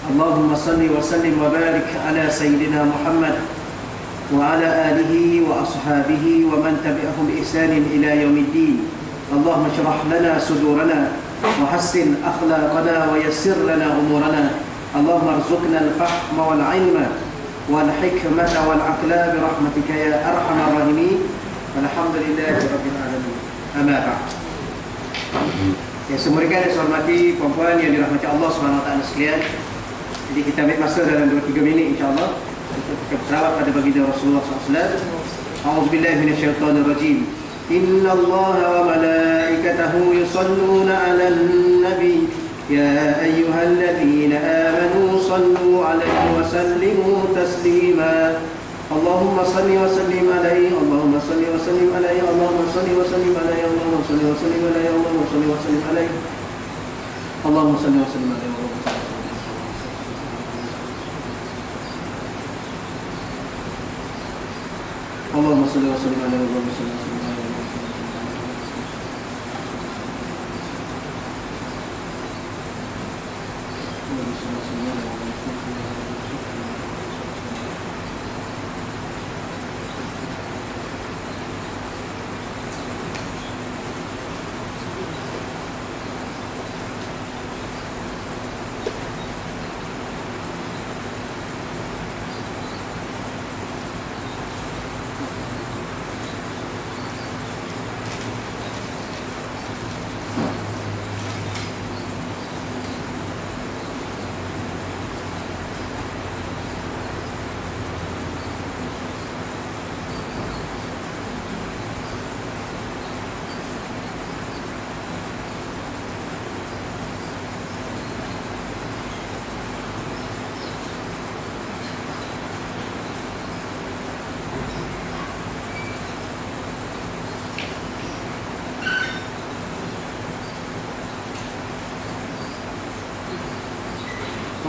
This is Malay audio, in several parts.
اللهم صل وسلم وبارك على سيدنا محمد وعلى آله وأصحابه ومن تبعهم بإحسان إلى يوم الدين. اللهم اشرح لنا صدورنا وحسن أخلاقنا ويسر لنا أمورنا. اللهم ارزقنا الفهم والعلم والحكمة والعقل برحمتك يا أرحم الراحمين. والحمد لله رب العالمين. أما بعد. Ya, semua rekan yang saya hormati, puan-puan yang dirahmati Allah SWT sekalian. Jadi kita ambil masa dalam 2-3 minit insyaAllah untuk kita bersalawat pada baginda Rasulullah SAW. A'udzubillahi minasyaitonirrajim. Inna Allah wa malaikatahu yusalluna 'alan nabi ya ayyuhalladzina amanu sallu 'alaihi wa sallimu taslima. Allahumma salli wa sallim alaihi, Allahumma salli wa sallim alaihi, Allahumma salli wa sallim alaihi, Allahumma salli wa sallim alaihi, Allahumma salli wa sallim alaihi, Allahumma salli wa sallim alaihi. Allahumma salli wa sallim alaihi, Allahumma salli wa sallim alaihi.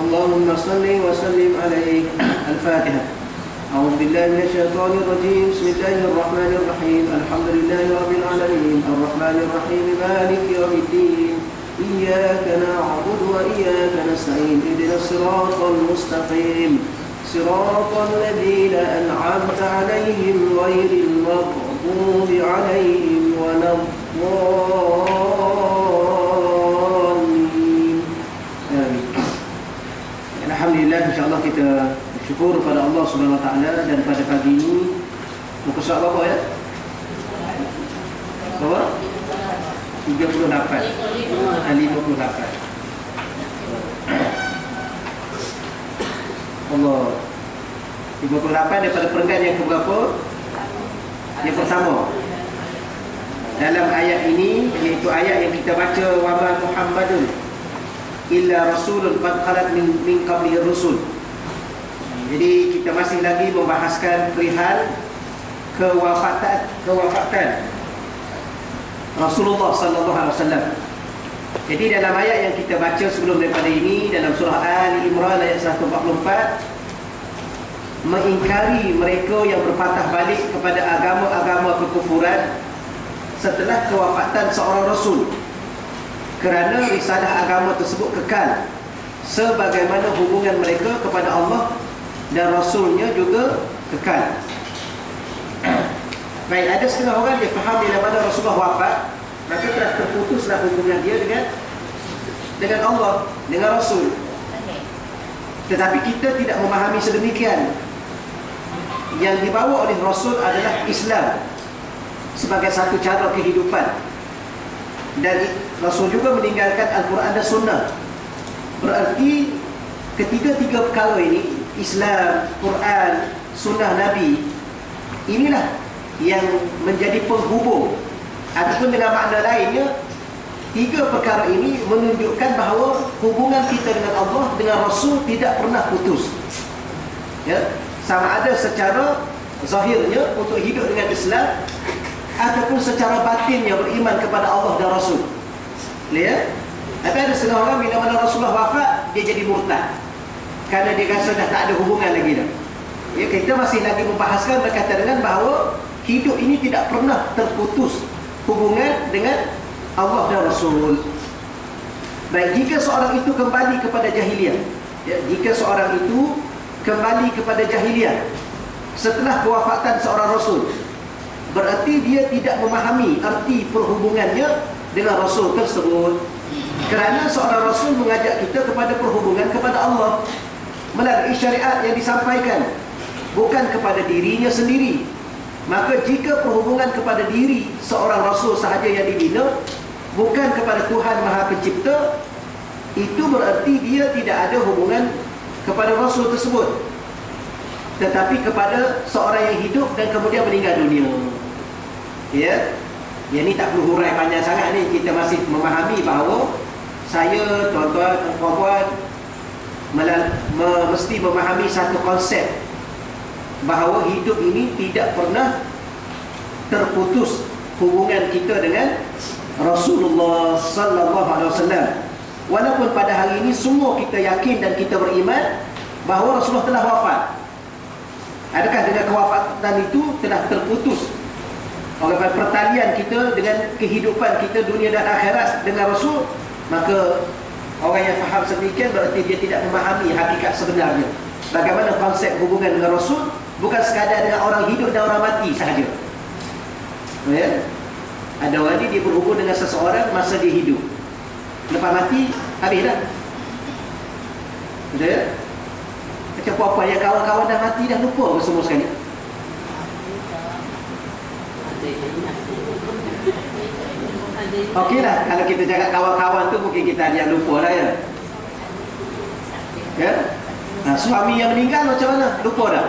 اللهم صل وسلم عليه. الفاتحة. أعوذ بالله من الشيطان الرجيم. بسم الله الرحمن الرحيم. الحمد لله رب العالمين الرحمن الرحيم مالك يوم الدين إياك نعبد وإياك نستعين اهدنا الصراط المستقيم صراط الذين أنعمت عليهم غير المغضوب عليهم ولا الضالين. آمين. Alhamdulillah, insyaAllah kita bersyukur kepada Allah Subhanahu Wa Taala dan pada pagi ini muka surat berapa ya? Berapa? 38. 58. Allah. 58 daripada perenggan yang keberapa? Yang pertama. Dalam ayat ini, iaitu ayat yang kita baca, wa ma Muhammadun illa rasulun qad khalat min qablihi rusul. Jadi kita masih lagi membahaskan perihal kewafatan Rasulullah sallallahu alaihi wasallam. Jadi dalam ayat yang kita baca sebelum daripada ini, dalam surah Ali Imran ayat 144, mengingkari mereka yang berpatah balik kepada agama-agama kekufuran setelah kewafatan seorang rasul, kerana risalah agama tersebut kekal sebagaimana hubungan mereka kepada Allah dan Rasulnya juga kekal. Baik, ada setengah orang dia faham bila mana Rasulullah wafat, maka telah terputuslah hubungan dia dengan Allah, dengan Rasul. Tetapi kita tidak memahami sedemikian. Yang dibawa oleh Rasul adalah Islam sebagai satu cara kehidupan, dan Rasul juga meninggalkan Al-Quran dan Sunnah. Berarti ketiga-tiga perkara ini, Islam, Quran, Sunnah Nabi, inilah yang menjadi penghubung. Ataupun dengan makna lainnya, tiga perkara ini menunjukkan bahawa hubungan kita dengan Allah, dengan Rasul tidak pernah putus. Ya, sama ada secara zahirnya untuk hidup dengan Islam, ataupun secara batinnya beriman kepada Allah dan Rasul. Ya? Tapi ada setengah orang bila mana Rasulullah wafat, dia jadi murtad, kerana dia rasa dah tak ada hubungan lagi dah. Ya, kita masih lagi membahaskan berkaitan dengan bahawa hidup ini tidak pernah terputus hubungan dengan Allah dan Rasul. Baik, jika seorang itu kembali kepada jahiliah, Ya, jika seorang itu kembali kepada jahiliah setelah kewafatan seorang Rasul, berarti dia tidak memahami arti perhubungannya dengan Rasul tersebut. Kerana seorang Rasul mengajak kita kepada perhubungan kepada Allah melalui syariat yang disampaikan, bukan kepada dirinya sendiri. Maka jika perhubungan kepada diri seorang Rasul sahaja yang dibina, bukan kepada Tuhan Maha Pencipta, itu berarti dia tidak ada hubungan kepada Rasul tersebut, tetapi kepada seorang yang hidup dan kemudian meninggal dunia. Ya, yang ni tak perlu hurai panjang sangat ni. Kita masih memahami bahawa saya, tuan-tuan dan puan-puan, mesti memahami satu konsep, bahawa hidup ini tidak pernah terputus hubungan kita dengan Rasulullah sallallahu alaihi wasallam. Walaupun pada hari ini semua kita yakin dan kita beriman bahawa Rasulullah telah wafat. Adakah dengan kewafatan itu telah terputus pertalian kita dengan kehidupan kita dunia dan akhirat dengan Rasul? Maka orang yang faham sedemikian berarti dia tidak memahami hakikat sebenarnya. Bagaimana konsep hubungan dengan Rasul, bukan sekadar dengan orang hidup dan orang mati sahaja. Ya? Ada orang ni dia berhubung dengan seseorang masa dia hidup, lepas mati habis dah. Betul ya? Macam apa-apa yang kawan-kawan dah mati dah lupa semua sekali. Okeylah, kalau kita cakap kawan-kawan tu mungkin kita ada yang lupa lah ya. Ya? Suami yang meninggal macam mana? Lupa dah?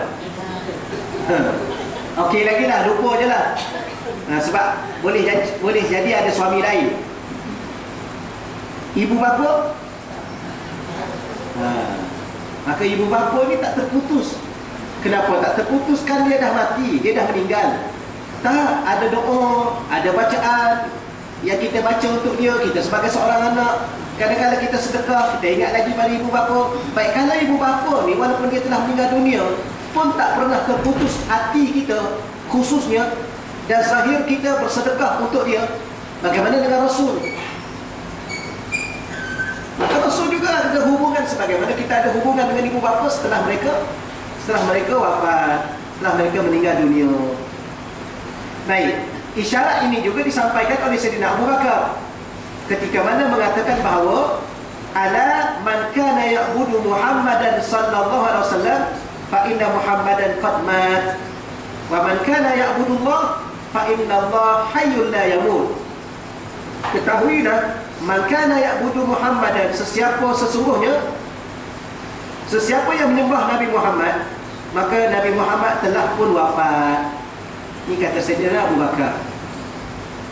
Okey lagi lah, lupa je lah. Sebab boleh jadi ada suami lain. Ibu bapa, maka ibu bapa ni tak terputus. Kenapa tak terputus? Kan dia dah mati, dia dah meninggal. Tak, ada doa, ada bacaan yang kita baca untuk dia. Kita sebagai seorang anak, kadang-kadang kita sedekah, kita ingat lagi pada ibu bapa. Baik, kalau ibu bapa ni walaupun dia telah meninggal dunia pun tak pernah terputus hati kita khususnya dan zahir kita bersedekah untuk dia. Bagaimana dengan Rasul? Maka Rasul juga ada hubungan sebagaimana kita ada hubungan dengan ibu bapa setelah mereka wafat, setelah mereka meninggal dunia. Baik, isyarat ini juga disampaikan oleh Sayyidina Abu Bakar ketika mana mengatakan bahawa ala man kana ya'budu Muhammadan sallallahu alaihi wasallam fa inna Muhammadan qad mat wa man kana ya'budu Allah fa inna Allah hayyun la yamut. Ketahuilah, man kana ya'budu Muhammadan, sesiapa yang menyembah Nabi Muhammad, maka Nabi Muhammad telah pun wafat. Ini kata Sayyidina Abu Bakar.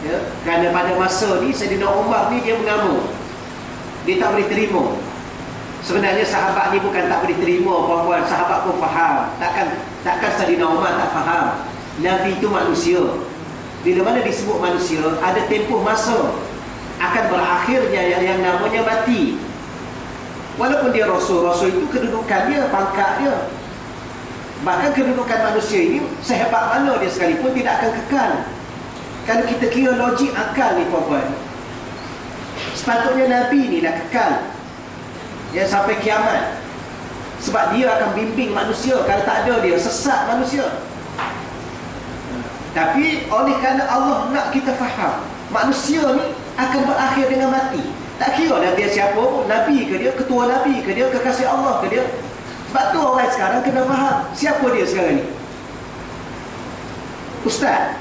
Ya, kerana pada masa ni Sayyidina Umar ni dia mengamuk. Dia tak boleh terima. Sebenarnya sahabat ni bukan tak boleh terima, puan-puan, sahabat pun faham. Takkan Sayyidina Umar tak faham. Nabi itu manusia. Bila mana disebut manusia, ada tempoh masa akan berakhirnya yang namanya mati. Walaupun dia Rasul itu kedudukan dia, pangkat dia. Bahkan kedudukan manusia ini sehebat mana dia sekalipun tidak akan kekal. Kalau kita kira logik akal ni puan-puan, sepatutnya Nabi ni lah kekal ya sampai kiamat. Sebab dia akan bimbing manusia. Kalau tak ada dia, sesat manusia. Tapi oleh kerana Allah nak kita faham, manusia ni akan berakhir dengan mati. Tak kira lah dia siapa pun, Nabi ke dia, ketua Nabi ke dia, kekasih Allah ke dia. Sebab tu orang sekarang kena faham siapa dia sekarang ni. Ustaz,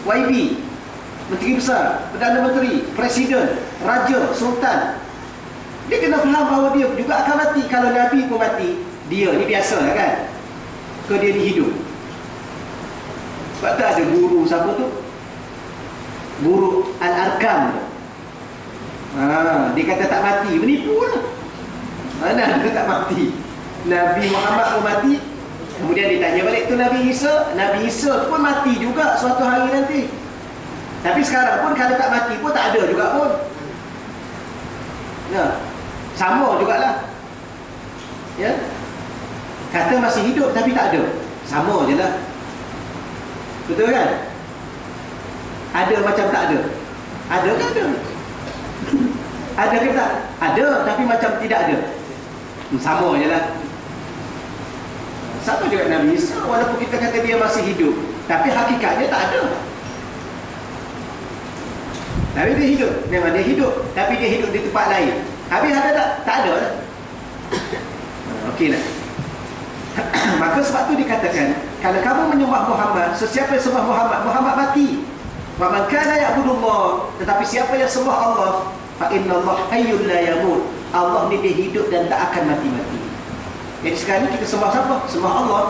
YB, Menteri Besar, Perdana Menteri, Presiden, Raja, Sultan. Dia kena faham bahawa dia juga akan mati. Kalau Nabi pun mati, dia ni biasa lah kan, ke dia ni hidup. Sebab tu ada guru siapa tu, Guru Al-Arkam. Dia kata tak mati, menipu lah. Mana dia tak mati? Nabi Muhammad pun mati. Kemudian ditanya balik tu Nabi Isa tu pun mati juga suatu hari nanti. Tapi sekarang pun kalau tak mati pun tak ada juga pun. Ya, sama jugalah. Ya, kata masih hidup tapi tak ada, sama je lah. Betul kan? Ada macam tak ada. Ada kan ada? Ada ke tak? Ada tapi macam tidak ada. Sama je lah. Sama juga Nabi Isa, walaupun kita kata dia masih hidup, tapi hakikatnya tak ada. Tapi dia hidup, memang dia hidup, tapi dia hidup di tempat lain. Habis ada tak? Tak ada lah. Okey lah. Maka sebab tu dikatakan, kalau kamu menyembah Muhammad, sesiapa yang sembah Muhammad, Muhammad mati. Wa man kana ya'budullah, tetapi siapa yang sembah Allah, fa innallaha hayyul la yamut. Allah ni dia hidup dan tak akan mati-mati. Jadi sekarang ni kita sembah siapa? Sembah Allah.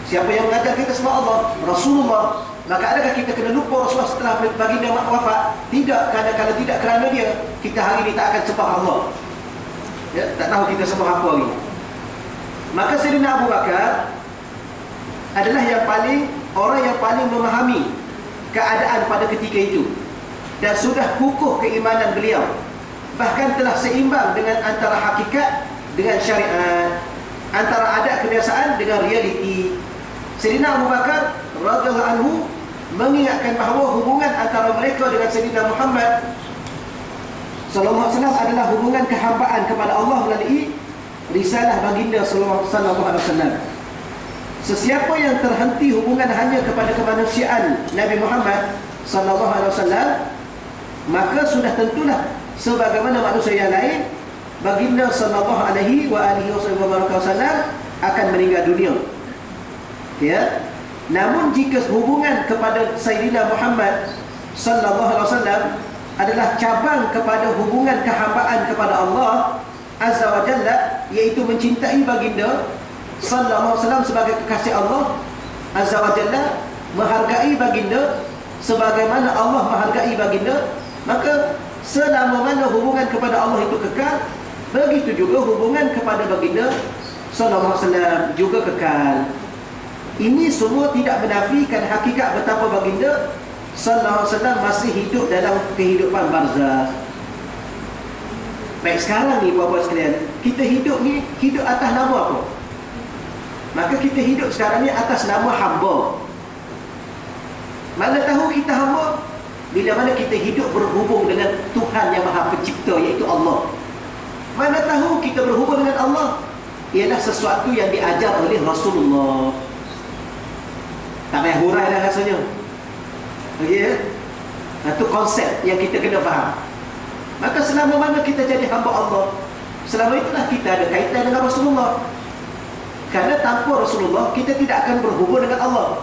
Siapa yang mengajar kita sembah Allah? Rasulullah. Maka adakah kita kena lupa Rasulullah setelah baginda wafat? Tidak, kerana kalau tidak kerana dia, kita hari ini tak akan sembah Allah. Ya, tak tahu kita sembah apa lagi. Maka Sayyidina Abu Bakar adalah orang yang paling memahami keadaan pada ketika itu, dan sudah kukuh keimanan beliau, bahkan telah seimbang dengan antara hakikat dengan syariat, antara adat kebiasaan dengan realiti. Sayyidina Abu Bakar radhiyallahu anhu mengingatkan bahawa hubungan antara mereka dengan Sayyidina Muhammad sallallahu alaihi wasallam adalah hubungan kehambaan kepada Allah melalui risalah baginda sallallahu alaihi wasallam. Sesiapa yang terhenti hubungan hanya kepada kemanusiaan Nabi Muhammad sallallahu alaihi wasallam, maka sudah tentulah sebagaimana manusia yang lain, baginda sallallahu alaihi wasallam akan meninggal dunia. Ya. Namun jika hubungan kepada Sayyidina Muhammad sallallahu alaihi wasallam adalah cabang kepada hubungan kehambaan kepada Allah Azza wa Jalla, iaitu mencintai baginda sallallahu alaihi wasallam sebagai kekasih Allah Azza wa Jalla, menghargai baginda sebagaimana Allah menghargai baginda, maka selama mana hubungan kepada Allah itu kekal, begitu juga hubungan kepada baginda sallallahu alaihi wasallam juga kekal. Ini semua tidak menafikan hakikat betapa baginda sallallahu alaihi wasallam masih hidup dalam kehidupan barzakh. Baik, sekarang ni puan-puan sekalian, kita hidup ni hidup atas nama apa? Maka kita hidup sekarang ni atas nama hamba. Mana tahu kita hamba bila mana kita hidup berhubung dengan Tuhan yang Maha Pencipta, iaitu Allah. Mana tahu kita berhubung dengan Allah ialah sesuatu yang diajar oleh Rasulullah. Tak payah hurai dah rasanya. Okey ya? Itu konsep yang kita kena faham. Maka selama mana kita jadi hamba Allah, selama itulah kita ada kaitan dengan Rasulullah. Kerana tanpa Rasulullah, kita tidak akan berhubung dengan Allah.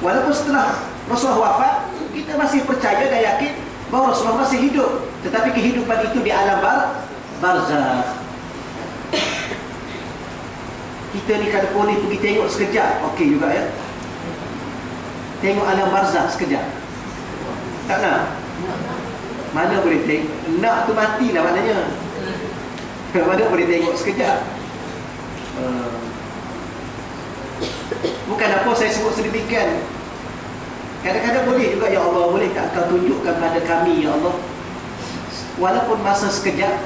Walaupun setelah Rasulullah wafat, kita masih percaya dan yakin bahawa Rasulullah masih hidup. Tetapi kehidupan itu di alam barzakh. Kita ni kalau boleh pergi tengok sekejap, okey juga ya. Tengok alam barzakh sekejap. Tak nak? Mana boleh tengok? Nak tu matilah maknanya. Mana boleh tengok sekejap. Bukan apa saya sebut sedemikian. Kadang-kadang boleh juga, ya Allah, boleh tak kau tunjukkan pada kami, ya Allah, walaupun masa sekejap,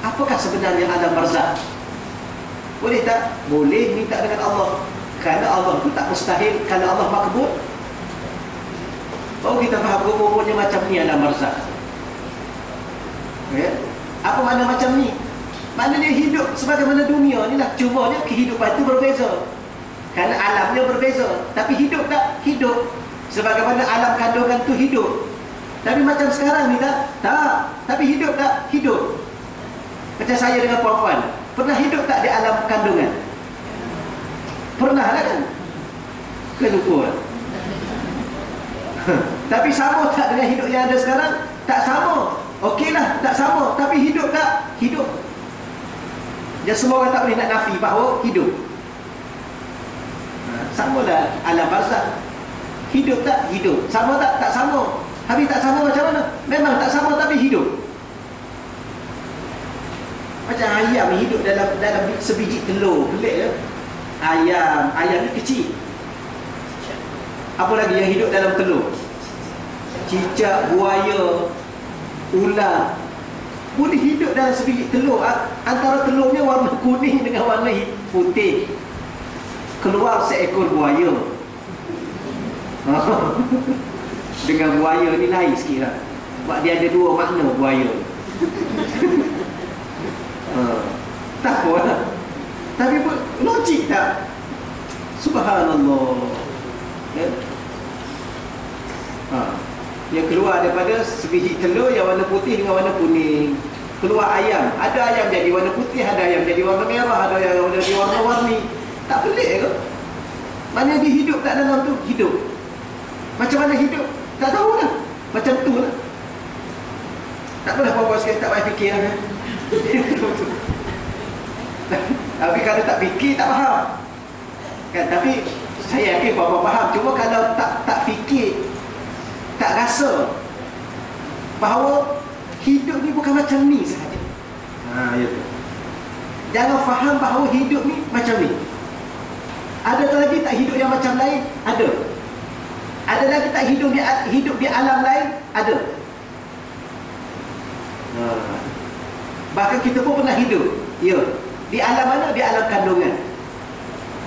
apakah sebenarnya alam barzakh? Boleh tak? Boleh minta dengan Allah. Kerana Allah itu tak mustahil. Kalau Allah makbul, baru kita faham rupanya macam ni alam barzakh. Ya? Apa makna macam ni? Maknanya hidup sebagaimana dunia ni lah. Cuma dia kehidupan itu berbeza. Kerana alamnya berbeza. Tapi hidup tak? Hidup. Sebagaimana alam kandungan tu hidup. Tapi macam sekarang ni tak? Tak. Tapi hidup tak? Hidup. Macam saya dengan puan-puan, pernah hidup tak di alam kandungan? Pernah lah kan? Kelupa. Tapi sama tak dengan hidup yang ada sekarang? Tak sama. Okeylah, tak sama. Tapi hidup tak? Hidup. Dan semua orang tak boleh nak nafi bahawa hidup. Sama dah alam barzakh. Hidup tak? Hidup. Sama tak? Tak sama. Habis tak sama macam mana? Memang tak sama tapi hidup. Macam ayam hidup dalam sebiji telur. Pelik ya? Ayam ni kecil. Apa lagi yang hidup dalam telur? Cicak, buaya, ular. Boleh hidup dalam sebiji telur. Antara telurnya warna kuning dengan warna putih. Keluar seekor buaya. Dengan buaya ni lain sikit lah. Sebab dia ada dua makna buaya. Tak suci tak? Subhanallah. Ya? Yang keluar daripada sebiji telur yang warna putih dengan warna kuning. Keluar ayam. Ada ayam jadi warna putih, ada ayam jadi warna merah, ada yang jadi warna-warni. Tak pelik ke? Mana dia hidup tak dalam tu? Hidup. Macam mana hidup? Tak tahulah. Macam tu lah. Tak apalah puan-puan sekali, tak payah fikir lah kan? Tapi kalau tak fikir, tak faham kan? Tapi saya yakin puan-puan faham. Cuma kalau tak fikir, tak rasa bahawa hidup ni bukan macam ni sahaja. Ya tu. Jangan faham bahawa hidup ni macam ni. Ada lagi tak hidup yang macam lain? Ada. Ada lagi tak hidup di alam lain? Ada. Bahkan kita pun pernah hidup. Ya. Di alam mana? Di alam kandungan.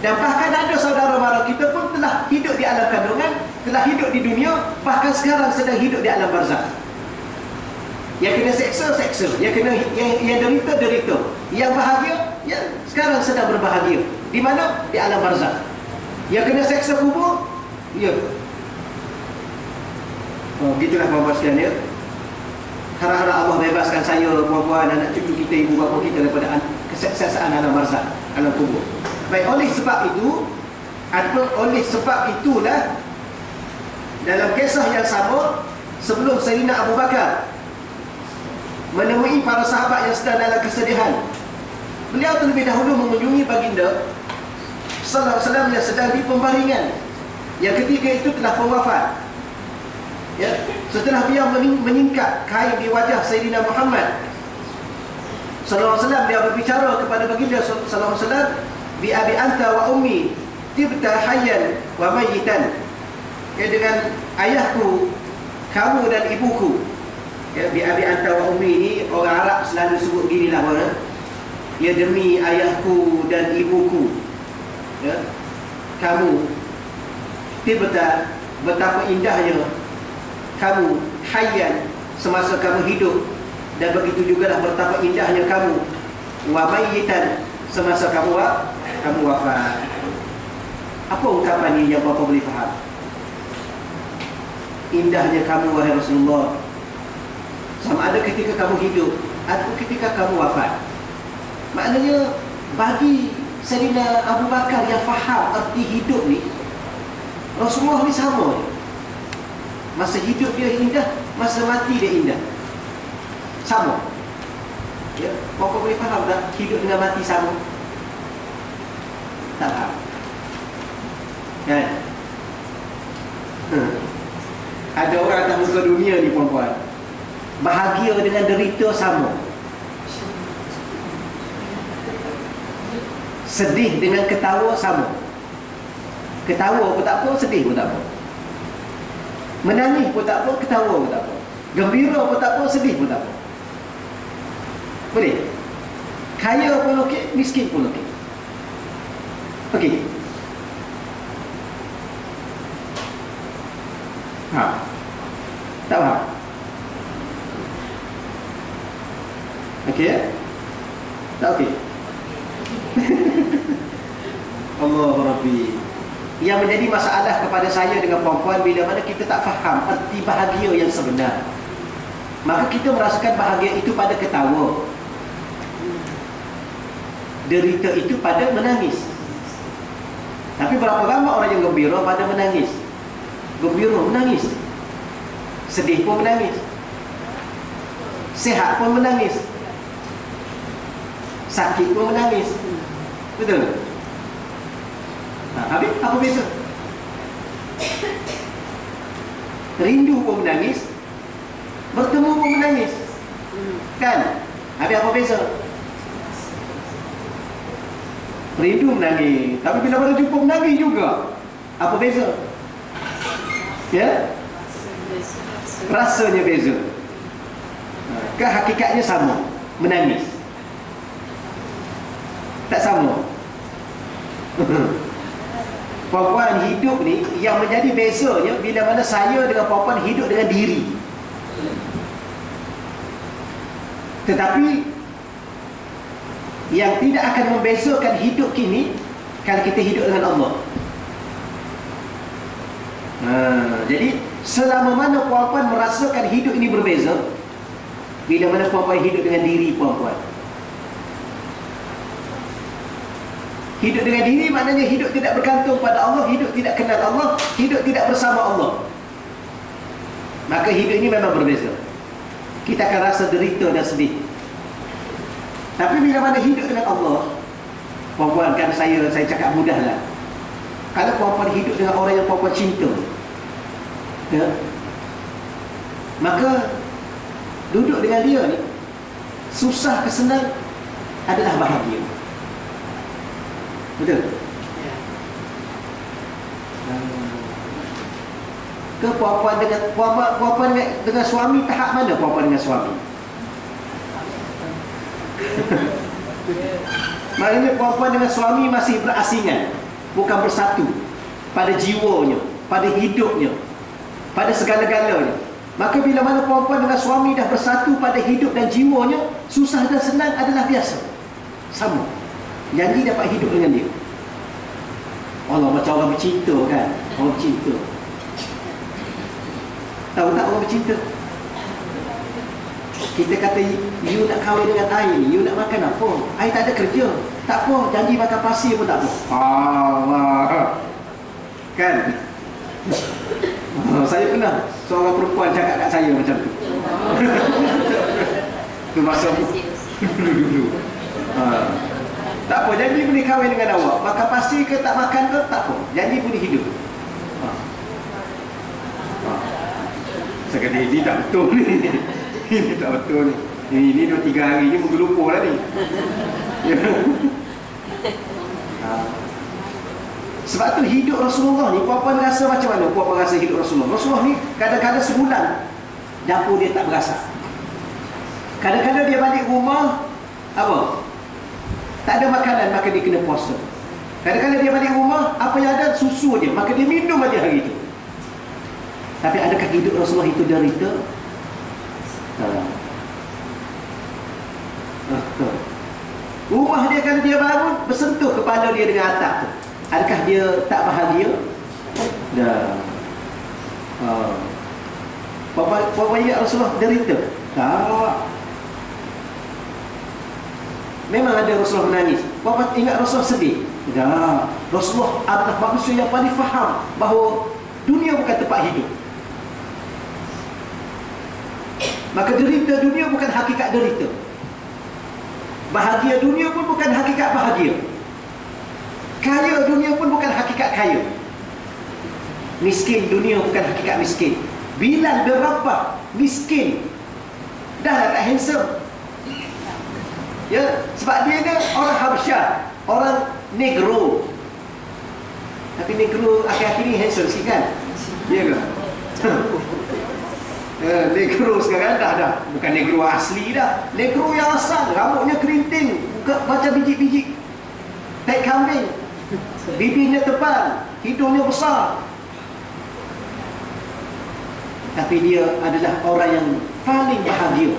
Dan bahkan ada saudara mara kita pun telah hidup di alam kandungan, telah hidup di dunia, bahkan sekarang sedang hidup di alam barzakh. Yang kena seksa, yang kena yang derita. Yang bahagia, yang sekarang sedang berbahagia. Di mana? Di alam barzakh. Yang kena seksa kubur, ya. Begitulah puan-puan sekalian, ya. Harap-harap Allah bebaskan saya, puan-puan, anak cucu kita, ibu bapa kita daripada keseksaan alam barzakh, alam kubur. Baik, oleh sebab itu, ataupun oleh sebab itulah, dalam kisah yang sama, sebelum Sayyidina Abu Bakar menemui para sahabat yang sedang dalam kesedihan, beliau terlebih dahulu mengunjungi baginda sallallahu alaihi wasallam yang sedang di pembaringan. Yang ketiga itu telah pun wafat. Ya, setelah beliau menyingkap kain di wajah Sayyidina Muhammad sallallahu alaihi wasallam, dia berbicara kepada baginda sallallahu alaihi wasallam, bi abi anta wa ummi tibta hayyan wa mayyitan. Ya, dengan ayahku, kamu dan ibuku. Ya, bi abi anta wa ummi ini orang Arab selalu sebut ginilah orang. Ya, demi ayahku dan ibuku. Ya, kamu tibta, betapa indahnya kamu, hayyan, semasa kamu hidup, dan begitu jugalah betapa indahnya kamu, wa mayyitan, semasa kamu wafat. Apa ungkapan ini yang Bapak boleh faham? Indahnya kamu wahai Rasulullah, sama ada ketika kamu hidup atau ketika kamu wafat. Maknanya bagi Sayyidina Abu Bakar yang faham arti hidup ni, Rasulullah ni sama je. Masa hidup dia indah, masa mati dia indah. Sama. Ya, Bapak boleh faham tak hidup dengan mati sama? Tak faham kan? Ada orang atas muka dunia ni, puan-puan, bahagia dengan derita sama, sedih dengan ketawa sama. Ketawa pun tak apa, sedih pun tak apa, menangis pun tak apa, ketawa pun tak apa, gembira pun tak apa, sedih pun tak apa. Boleh? Kaya pun okey, miskin pun okey. Okey. Tak faham? Okey ya? Tak okey? Allah Rabbi. Yang menjadi masalah kepada saya dengan perempuan, bila mana kita tak faham arti bahagia yang sebenar, maka kita merasakan bahagia itu pada ketawa, derita itu pada menangis. Tapi berapa ramai orang yang gembira pada menangis, gembira menangis, sedih pun menangis, sehat pun menangis, sakit pun menangis. Betul? Habis apa beza? Rindu pun menangis, bertemu pun menangis, kan? Habis apa beza? Rindu menangis, tapi bila mana jumpa menangis juga. Apa beza? Ya? Rasanya beza. Ke hakikatnya sama, menangis. Tak sama. Perempuan hidup ni yang menjadi bezanya bila mana saya dengan perempuan hidup dengan diri. Tetapi yang tidak akan membezakan hidup kini kalau kita hidup dengan Allah. Jadi selama mana puan-puan merasakan hidup ini berbeza, bila mana puan-puan hidup dengan diri puan-puan. Hidup dengan diri maknanya hidup tidak bergantung pada Allah, hidup tidak kenal Allah, hidup tidak bersama Allah. Maka hidup ini memang berbeza. Kita akan rasa derita dan sedih. Tapi bila mana hidup dengan Allah, puan-puan, kan saya cakap mudahlah. Kalau puan-puan hidup dengan orang yang puan-puan cinta, ya, maka duduk dengan dia ni, susah ke senang adalah bahagia. Betul? Ya. Ke puan-puan dengan suami, tahap mana puan-puan dengan suami? Maknanya puan-puan dengan suami masih berasingan, bukan bersatu pada jiwanya, pada hidupnya, pada segala-galanya. Maka bila mana puan-puan dengan suami dah bersatu pada hidup dan jiwanya, susah dan senang adalah biasa, sama. Janji dapat hidup dengan dia. Allah macam orang bercinta kan. Orang bercinta, tahu tak orang bercinta? Kita kata, you nak kahwin dengan I ni, you nak makan apa? I tak ada kerja, tak apa, janji makan pasir pun tak apa. Kan? Saya pernah seorang perempuan cakap kat saya macam tu. Tu masa dulu. Tak apa, janji boleh kahwin dengan awak, makan pasir ke tak makan ke tak apa, janji boleh hidup. Saya kata, ini tak betul ni. Ini tak betul ni. Ini 2-3 hari ni menggelupuh lah ni. Sebab tu hidup Rasulullah ni, puan-puan rasa macam mana? Puan-puan rasa hidup Rasulullah? Rasulullah ni kadang-kadang sebulan dapur dia tak berasak. Kadang-kadang dia balik rumah, apa? Tak ada makanan, maka dia kena puasa. Kadang-kadang dia balik rumah, apa yang ada? Susu je, maka dia minum aja hari itu. Tapi adakah hidup Rasulullah itu derita? Rumah dia kalau dia bangun, bersentuh kepala dia dengan atap tu, adakah dia tak bahagia? Bapa ingat Rasulullah derita? Tak. Memang ada Rasulullah menangis. Bapa ingat Rasulullah sedih? Tak. Rasulullah adalah manusia yang paling faham bahawa dunia bukan tempat hidup. Maka derita dunia bukan hakikat derita. Bahagia dunia pun bukan hakikat bahagia. Kaya dunia pun bukan hakikat kaya. Miskin dunia bukan hakikat miskin. Bilal bin Rabah miskin, dah tak handsome. Ya, sebab dia ni orang Habsyah, orang Negro. Tapi Negro akhir-akhir ni handsome sikit kan? Ya ke? Negro sekarang dah bukan Negro asli dah. Negro yang asal, rambutnya kerinting, macam biji-biji tai kambing, bibirnya tebal, hidungnya besar. Tapi dia adalah orang yang paling bahagia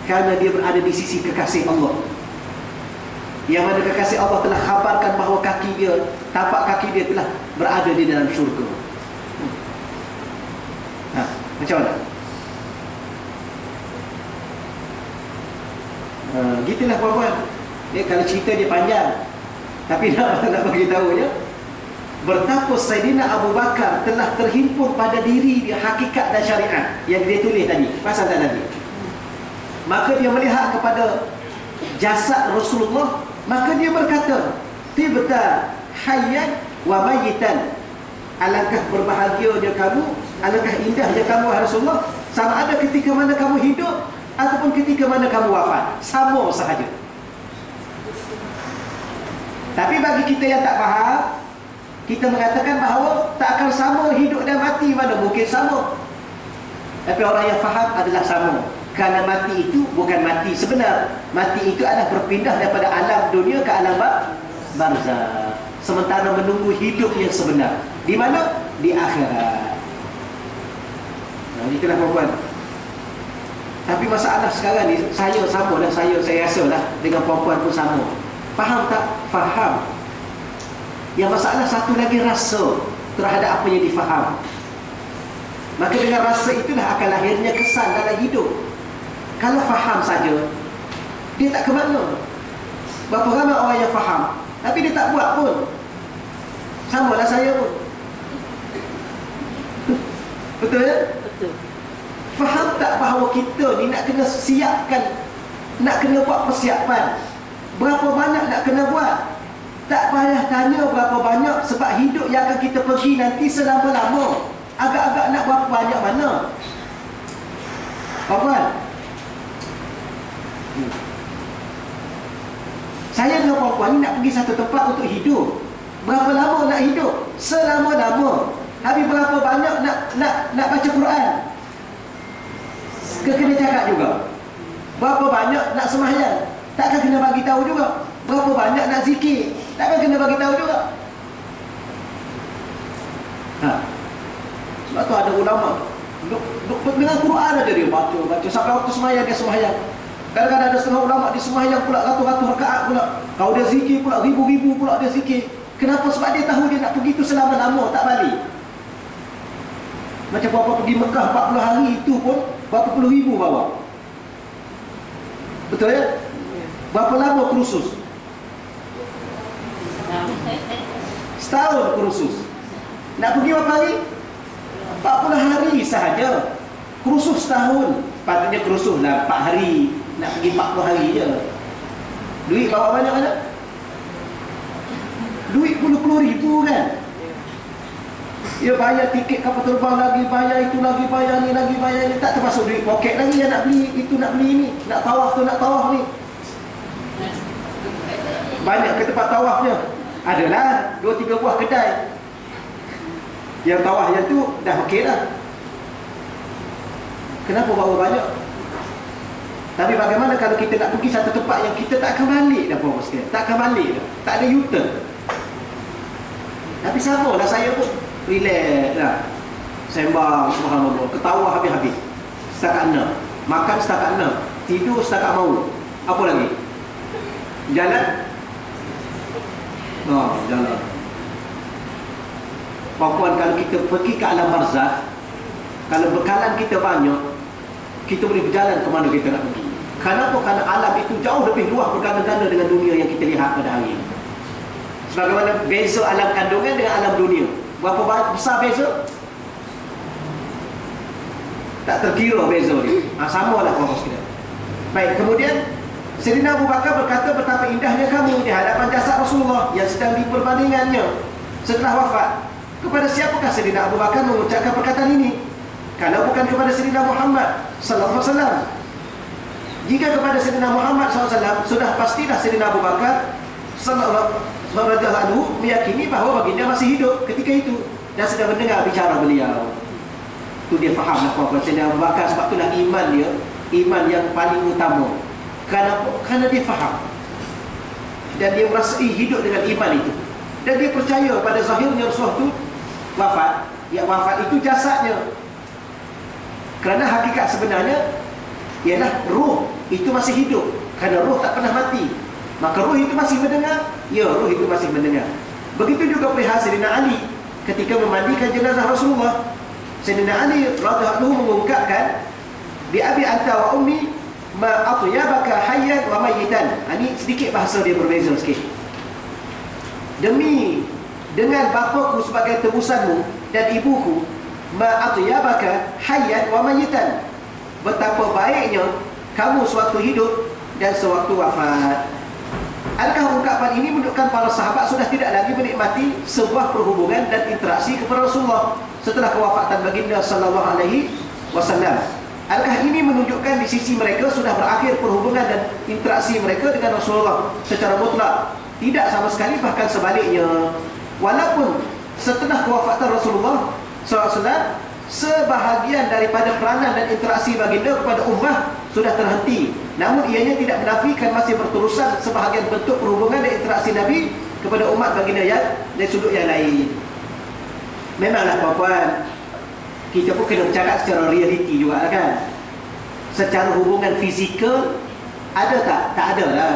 kerana dia berada di sisi kekasih Allah, yang mana kekasih Allah telah khabarkan bahawa kaki dia, tapak kaki dia telah berada di dalam syurga. Macam mana? Gitulah puan-puan. Kalau cerita dia panjang, tapi nak bagi tahu je, betapa Saidina Abu Bakar telah terhimpun pada diri dia hakikat dan syariat yang dia tulis tadi. Pasal tak tadi? Maka dia melihat kepada jasad Rasulullah, maka dia berkata, tibta hayyan wa mayyitan. Alangkah berbahagianya kamu, alangkah indahnya kamu Rasulullah, sama ada ketika mana kamu hidup ataupun ketika mana kamu wafat, sama sahaja. Tapi bagi kita yang tak faham, kita mengatakan bahawa tak akan sama hidup dan mati, mana mungkin sama. Tapi orang yang faham adalah sama. Kerana mati itu bukan mati sebenar. Mati itu adalah berpindah daripada alam dunia ke alam barzakh, sementara menunggu hidup yang sebenar. Di mana? Di akhirat. Itulah puan-puan. Tapi masalah sekarang ni, saya sama lah, saya rasa lah dengan puan-puan pun sama. Faham tak? Faham. Yang masalah satu lagi rasa terhadap apa yang difaham. Maka dengan rasa itulah akan lahirnya kesan dalam hidup. Kalau faham saja, dia tak ke mana. Berapa ramai orang yang faham, tapi dia tak buat pun. Sama lah saya pun. Betul ya? Betul. Faham tak bahawa kita ni nak kena siapkan, nak kena buat persiapan. Berapa banyak nak kena buat? Tak payah tanya berapa banyak, sebab hidup yang akan kita pergi nanti selama-lama. Agak-agak nak berapa banyak mana? Puan-puan, saya dengan puan-puan ni nak pergi satu tempat untuk hidup. Berapa lama nak hidup? Selama-lama. Habis berapa banyak nak baca Quran? Kena cakap juga. Berapa banyak nak sembahyang? Takkan kena bagi tahu juga. Berapa banyak nak zikir? Takkan kena bagi tahu juga. Sebab tu ada ulama dengan Quran aja dia baca sampai waktu sembahyang dia sembahyang. Kadang-kadang ada setengah ulama dia sembahyang pula ratus-ratus rakaat pula. Kalau dia zikir pula ribu-ribu pula dia zikir. Kenapa? Sebab dia tahu dia nak pergi tu selama-lama tak balik. Macam berapa pergi Mekah 40 hari itu pun berapa puluh ribu bawa. Betul ya? Berapa lama kursus? Setahun kursus. Nak pergi berapa hari? 40 hari sahaja. Kursus setahun. Patutnya kursus lah 4 hari. Nak pergi 40 hari je. Duit bawa banyak mana? Duit puluh-puluh ribu kan? Ya bayar tiket kapal terbang lagi, bayar itu lagi, bayar ni lagi, bayar ni. Tak termasuk duit poket lagi yang nak beli itu, nak beli ini. Nak tawaf tu, nak tawaf ni. Banyak ke tempat tawafnya? Adalah 2-3 buah kedai. Yang tawaf yang tu dah okey dah. Kenapa bawa banyak? Tapi bagaimana kalau kita nak pergi satu tempat yang kita tak akan balik dah, puan sekalian? Tak akan balik dah. Tak ada U-turn. Tapi sama lah saya pun. Relax lah. Sembang, subhanallah. Ketawa habis-habis. Setakat 6. Makan setakat 6. Tidur setakat mau. Apa lagi? Jalan? Jalan. Puan-puan, kalau kita pergi ke alam barzakh, kalau bekalan kita banyak, kita boleh berjalan ke mana kita nak pergi. Kenapa? Kerana alam itu jauh lebih luas berganda-ganda dengan dunia yang kita lihat pada hari ini. Sebagaimana beza alam kandungan dengan alam dunia. Berapa besar beza? Tak terkira beza dia. Sama lah puan-puan sekalian. Baik, kemudian Sayyidina Abu Bakar berkata, betapa indahnya kamu di hadapan jasad Rasulullah yang sedang diperbandingannya setelah wafat. Kepada siapakah Sayyidina Abu Bakar mengucapkan perkataan ini? Kalau bukan kepada Sayyidina Muhammad sallallahu alaihi wasallam. Jika kepada Sayyidina Muhammad sallallahu alaihi wasallam, sudah pastilah Sayyidina Abu Bakar sallallahu alaihi wasallam meyakini bahawa baginda masih hidup ketika itu dan sedang mendengar bicara beliau. Itu dia faham lah puan-puan. Sayyidina Abu Bakar, sebab itulah iman dia, iman yang paling utama. Kerana dia faham dan dia merasai hidup dengan iman itu, dan dia percaya pada zahirnya Rasulullah itu wafat. Yang wafat itu jasadnya, kerana hakikat sebenarnya ialah ruh itu masih hidup. Kerana ruh tak pernah mati, maka ruh itu masih mendengar. Ya, ruh itu masih mendengar. Begitu juga perihal Sayyidina Ali ketika memandikan jenazah Rasulullah. Sayyidina Ali radhiyallahu anhu mengungkapkan, bi abi anta wa ummi ma atyabaka hayyan wa mayyitan. Ini sedikit bahasa dia berbeza sikit. Demi dengan bapaku sebagai tebusanmu dan ibuku, ma atyabaka hayyan wa mayyitan. Betapa baiknya kamu sewaktu hidup dan sewaktu wafat. Adakah ungkapan ini menunjukkan para sahabat sudah tidak lagi menikmati sebuah perhubungan dan interaksi kepada Rasulullah setelah kewafatan baginda sallallahu alaihi wasallam? Adakah ini menunjukkan di sisi mereka sudah berakhir perhubungan dan interaksi mereka dengan Rasulullah secara mutlak? Tidak sama sekali, bahkan sebaliknya. Walaupun setelah kewafatan Rasulullah SAW, sebahagian daripada peranan dan interaksi baginda kepada ummah sudah terhenti, namun ianya tidak menafikan masih berterusan sebahagian bentuk perhubungan dan interaksi Nabi kepada umat baginda yang dari sudut yang lain. Memanglah puan-puan, kita pun kena bercakap secara realiti juga kan. Secara hubungan fizikal ada tak? Tak ada lah.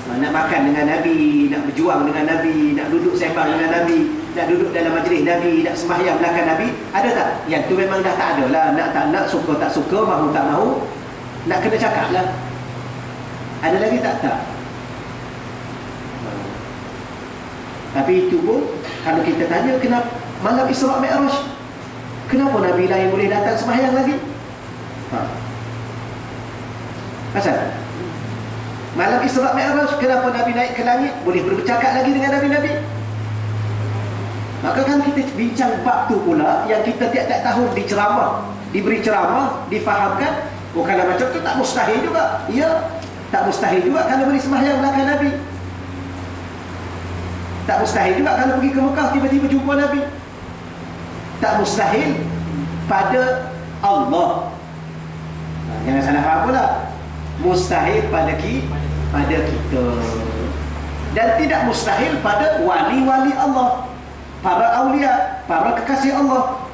Nak makan dengan Nabi, nak berjuang dengan Nabi, nak duduk sembang dengan Nabi, nak duduk dalam majlis Nabi, nak sembahyang belakang Nabi. Ada tak? Yang tu memang dah tak ada lah. Nak tak nak, suka tak suka, mahu tak mahu, nak kena cakap lah. Ada lagi tak? Tak. Tapi itu pun, kalau kita tanya kenapa malam Isra' Mi'raj, kenapa Nabi lain boleh datang sembahyang lagi? Pasal malam Isra' Mi'raj, kenapa Nabi naik ke langit, boleh bercakap lagi dengan Nabi-Nabi? Maka kan kita bincang bab tu pula, yang kita tiap-tiap tahun diberi ceramah, difahamkan. Kalau macam tu tak mustahil juga. Ya, tak mustahil juga kalau boleh sembahyang belakang Nabi. Tak mustahil juga kalau pergi ke Mekah tiba-tiba jumpa Nabi. Tak mustahil pada Allah. Jangan salah faham pula. Mustahil pada kita. Dan tidak mustahil pada wali-wali Allah, para aulia, para kekasih Allah.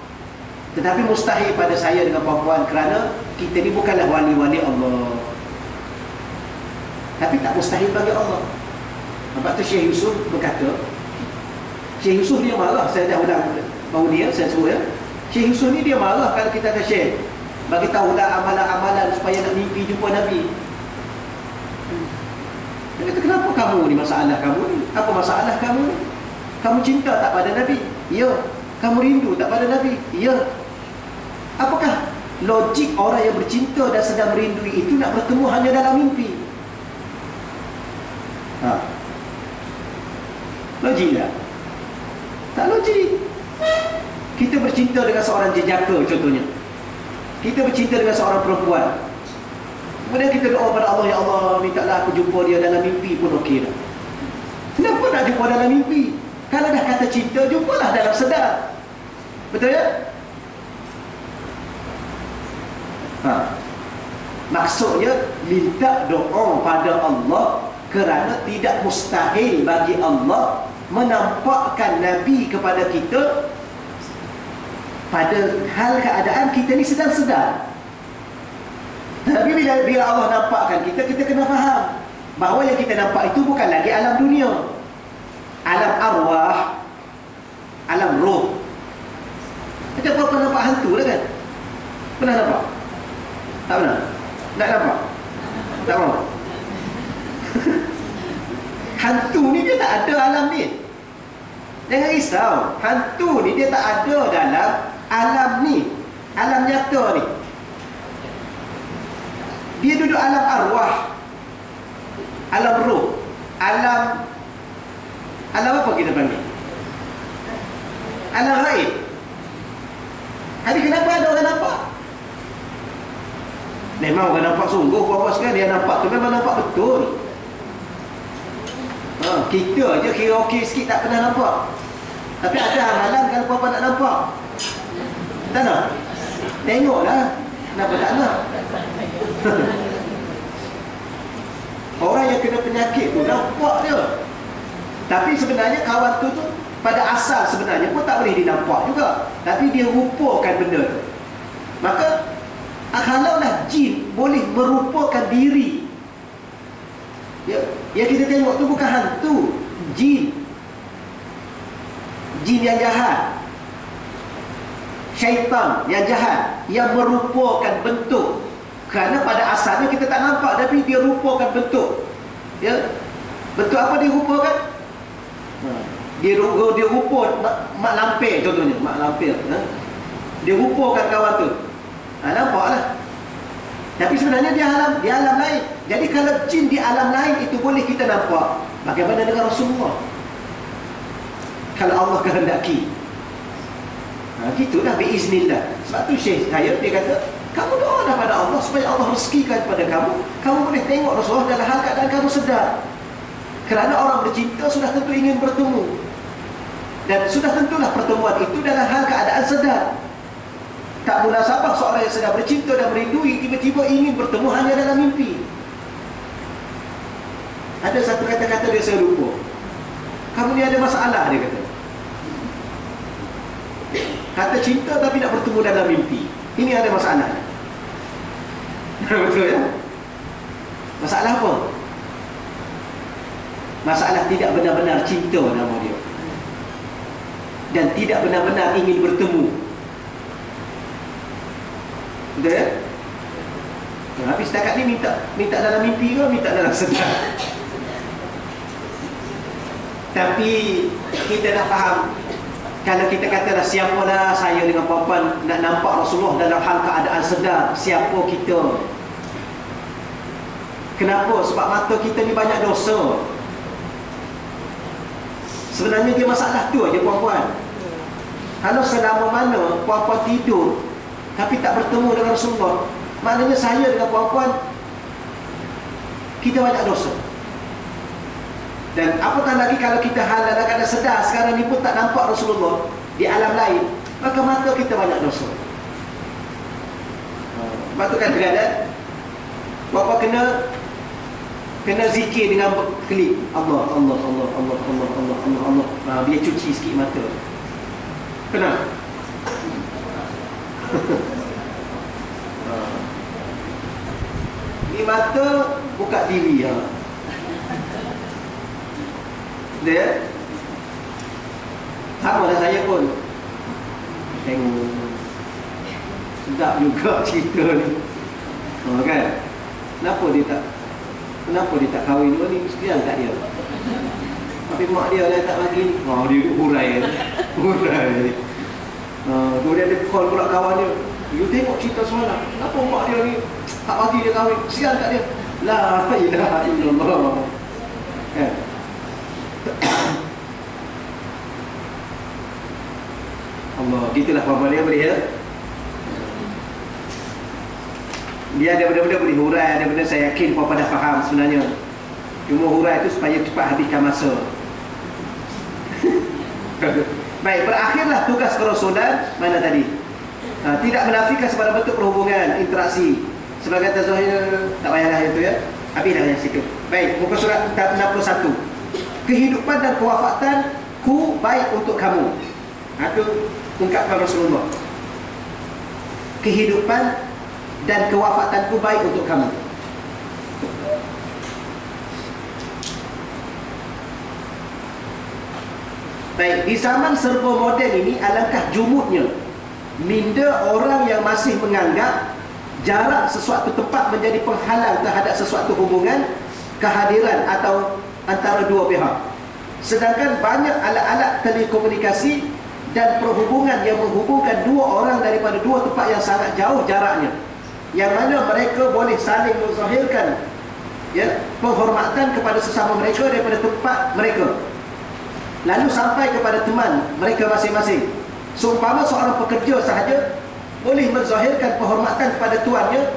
Tetapi mustahil pada saya dengan puan-puan, kerana kita ni bukanlah wali-wali Allah. Tapi tak mustahil bagi Allah. Sebab tu Syekh Yusuf berkata, Syekh Yusuf dia marah, saya dah ulang baru dia, saya suruh ya. Syekh Yusuf ni dia marah kalau kita akan share, bagi tahulah amalan-amalan supaya nak mimpi jumpa Nabi. Dia kata, kenapa kamu ni, masalah kamu ni? Apa masalah kamu ni? Kamu cinta tak pada Nabi? Ya. Kamu rindu tak pada Nabi? Ya. Apakah logik orang yang bercinta dan sedang merindui itu nak bertemu hanya dalam mimpi? Logik tak? Tak logik. Kita bercinta dengan seorang jejaka contohnya. Kita bercinta dengan seorang perempuan. Kemudian kita doa pada Allah, ya Allah, mintalah aku jumpa dia dalam mimpi pun okey dah. Kenapa nak jumpa dalam mimpi? Kalau dah kata cinta, jumpalah dalam sedar. Betul ya? Maksudnya minta doa pada Allah, kerana tidak mustahil bagi Allah menampakkan Nabi kepada kita pada hal keadaan kita ni sedang sedar. Tapi bila Allah nampakkan kita, kita kena faham bahawa yang kita nampak itu bukan lagi alam dunia, alam arwah, alam roh. Kita pernah nampak hantu lah kan? Pernah nampak? Tak pernah? Nak nampak? Tak mahu? Hantu ni dia tak ada alam ni. Jangan risau. Hantu ni dia tak ada dalam alam ni, alam nyata ni. Dia duduk alam arwah, alam roh, alam apa kita panggil? Alam gaib. Jadi kenapa ada orang nampak? Memang orang nampak sungguh, puas-puas kan dia nampak tu memang nampak betul. Kita je kira okey sikit tak pernah nampak. Tapi ada amalan kalau apa-apa nak nampak. Tak nak? Tengoklah. Kenapa tak nak? Orang yang kena penyakit tu nampak dia. Tapi sebenarnya kawan tu pada asal sebenarnya pun tak boleh dinampak juga. Tapi dia rupakan benda tu. Maka kalaulah jin boleh merupakan diri, yang kita tengok tu bukan hantu, jin. Jin yang jahat, syaitan yang jahat, yang merupakan bentuk. Kerana pada asalnya kita tak nampak, tapi dia rupakan bentuk. Ya, bentuk apa dia rupakan? Dia rupa mak lampir contohnya, mak lampir. Dia rupakan kawan tu. Nampaklah. Tapi sebenarnya dia alam lain. Jadi kalau jin di alam lain itu boleh kita nampak, bagaimana dengan Rasulullah? Kalau Allah kehendaki. Gitulah biiznillah. Sebab tu Syekh saya dia kata, kamu doalah pada Allah supaya Allah rezekikan kepada kamu. Kamu boleh tengok Rasulullah dalam hal keadaan kamu sedar. Kerana orang bercinta sudah tentu ingin bertemu. Dan sudah tentulah pertemuan itu dalam hal keadaan sedar. Tak munasabah seorang yang sedang bercinta dan merindui tiba-tiba ingin bertemu hanya dalam mimpi. Ada satu kata-kata dia saya lupa. Kamu ni ada masalah, dia kata. Kata cinta tapi nak bertemu dalam mimpi. Ini ada masalah. Betul ya? Masalah apa? Masalah tidak benar-benar cinta nama dia, dan tidak benar-benar ingin bertemu. Betul ya? Habis setakat ni minta dalam mimpi ke minta dalam sedar? Tapi kita nak faham, kalau kita katalah siapalah saya dengan perempuan nak nampak Rasulullah dalam hal keadaan sedar, siapa kita? Kenapa? Sebab mata kita ni banyak dosa. Sebenarnya dia masalah tu aja perempuan. Kalau selama mana perempuan tidur tapi tak bertemu dengan Rasulullah, maknanya saya dengan perempuan kita banyak dosa. Dan apatah lagi kalau kita dalam keadaan sedar sekarang ni pun tak nampak Rasulullah di alam lain, maka mata kita banyak dosa. Sebab tu kan kadang-kadang bapa kena zikir dengan klik Allah Allah Allah Allah Allah Allah Allah Allah. Dia cuci sikit mata. Kenapa? Ni mata buka TV ha. Dia sama lah saya pun tengok sedap juga cerita ni. Kan? Kenapa dia tak kahwin dua ni? Sekian tak dia. Tapi mak dia dah tak bagi ni. Dia duduk hurai. Kemudian dia call pula kawan dia. You tengok cerita semalam, kenapa mak dia ni tak bagi dia kahwin? Sial tak dia? La ilaha illallah. Kan? Allah, gitulah perempuan dia boleh ya. Dia ada benda-benda boleh hurai, ada benda saya yakin perempuan dah faham sebenarnya. Cuma hurai itu supaya cepat habiskan masa. Baik, berakhirlah tugas kerasulan mana tadi? Tidak menafikan sebarang bentuk perhubungan, interaksi. Sebagai tazahir, tak payahlah itu ya. Habislah yang situ. Baik, muka surat 61. Kehidupan dan kewafatanku baik untuk kamu. Itu ungkapkan Rasulullah. Kehidupan dan kewafatanku baik untuk kamu. Baik, di zaman serba moden ini alangkah jumudnya minda orang yang masih menganggap jarak sesuatu tempat menjadi penghalang terhadap sesuatu hubungan, kehadiran atau antara dua pihak. Sedangkan banyak alat-alat telekomunikasi dan perhubungan yang menghubungkan dua orang daripada dua tempat yang sangat jauh jaraknya, yang mana mereka boleh saling menzahirkan penghormatan kepada sesama mereka daripada tempat mereka, lalu sampai kepada teman mereka masing-masing. Seumpama seorang pekerja sahaja boleh menzahirkan penghormatan kepada tuannya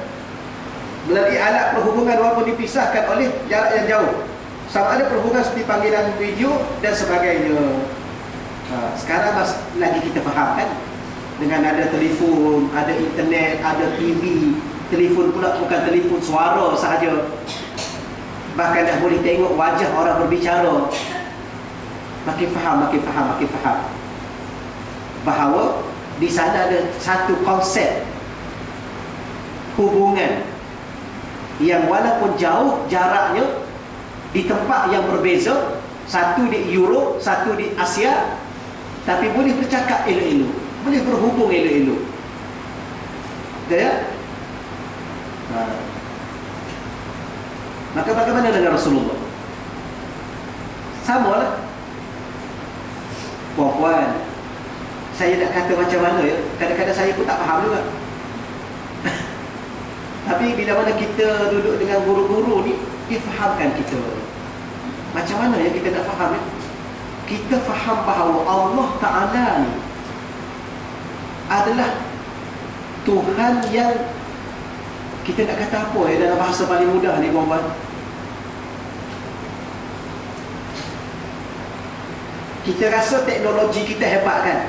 melalui alat perhubungan walaupun dipisahkan oleh jarak yang jauh, sama ada perhubungan seperti panggilan video dan sebagainya. Sekarang lagi kita faham kan, dengan ada telefon, ada internet, ada TV. Telefon pula bukan telefon suara sahaja, bahkan dah boleh tengok wajah orang berbicara. Makin faham bahawa di sana ada satu konsep hubungan yang walaupun jauh jaraknya di tempat yang berbeza, satu di Europe, satu di Asia, tapi boleh bercakap elok-elok, boleh berhubung elok-elok. Betul ya? Maka bagaimana dengan Rasulullah? Sama lah. Puan-puan, saya nak kata macam mana ya, kadang-kadang saya pun tak faham juga. Tapi bila mana kita duduk dengan guru-guru ni, dia fahamkan kita. Macam mana ya kita nak faham ya? Kita faham bahawa Allah Ta'ala ni adalah Tuhan yang, kita nak kata apa ya dalam bahasa paling mudah ni puan-puan, kita rasa teknologi kita hebat kan?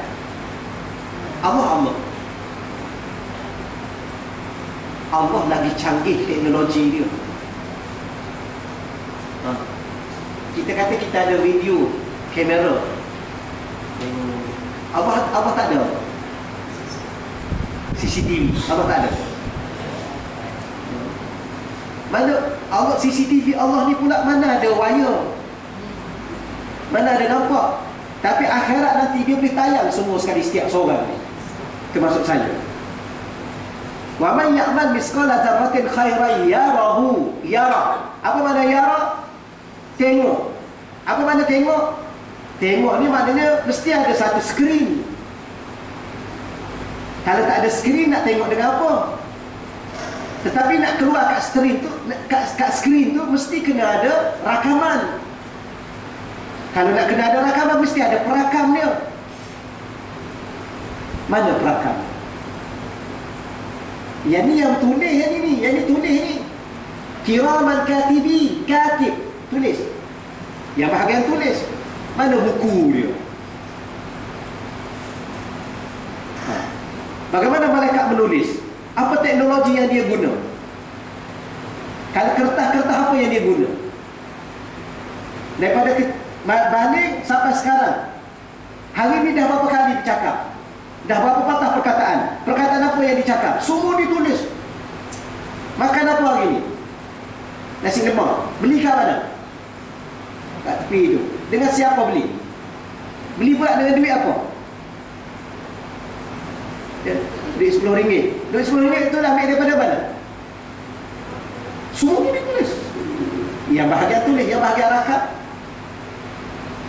Allah lagi canggih teknologi dia. Kita kata kita ada video kamera, Allah tak ada. CCTV Allah tak ada. Mana Allah, CCTV Allah ni pula mana ada wire? Mana ada nampak. Tapi akhirat nanti dia boleh tayang semua sekali setiap seorang ni, termasuk saya. Wa man ya'mal misqala dzarratin khairan yarahu. Yara. Apa makna yara? Tengok. Apa makna tengok? Tengok ni maknanya mesti ada satu skrin. Kalau tak ada skrin, nak tengok dengan apa? Tetapi nak keluar kat skrin tu, kat skrin tu mesti kena ada rakaman. Kalau nak kena ada rakaman, mesti ada perakam dia. Mana perakam? Yang ni yang tulis, yang ni tulis ni. Kiraman katibi, katib, tulis. Yang bahagian tulis. Mana buku dia? Bagaimana malaikat menulis? Apa teknologi yang dia guna? Kalau kertas-kertas apa yang dia guna? Daripada balik sampai sekarang, hari ni dah berapa kali bercakap? Dah berapa patah perkataan? Perkataan apa yang dicakap? Semua ditulis. Makan apa hari ni? Nasi lemak. Beli kat mana? Kat tepi tu. Dengan siapa beli? Beli pula dengan duit apa? Duit RM10. Duit RM10 tu dah ambil daripada mana? Semua ni ditulis. Yang bahagian tulis, yang bahagian rakam.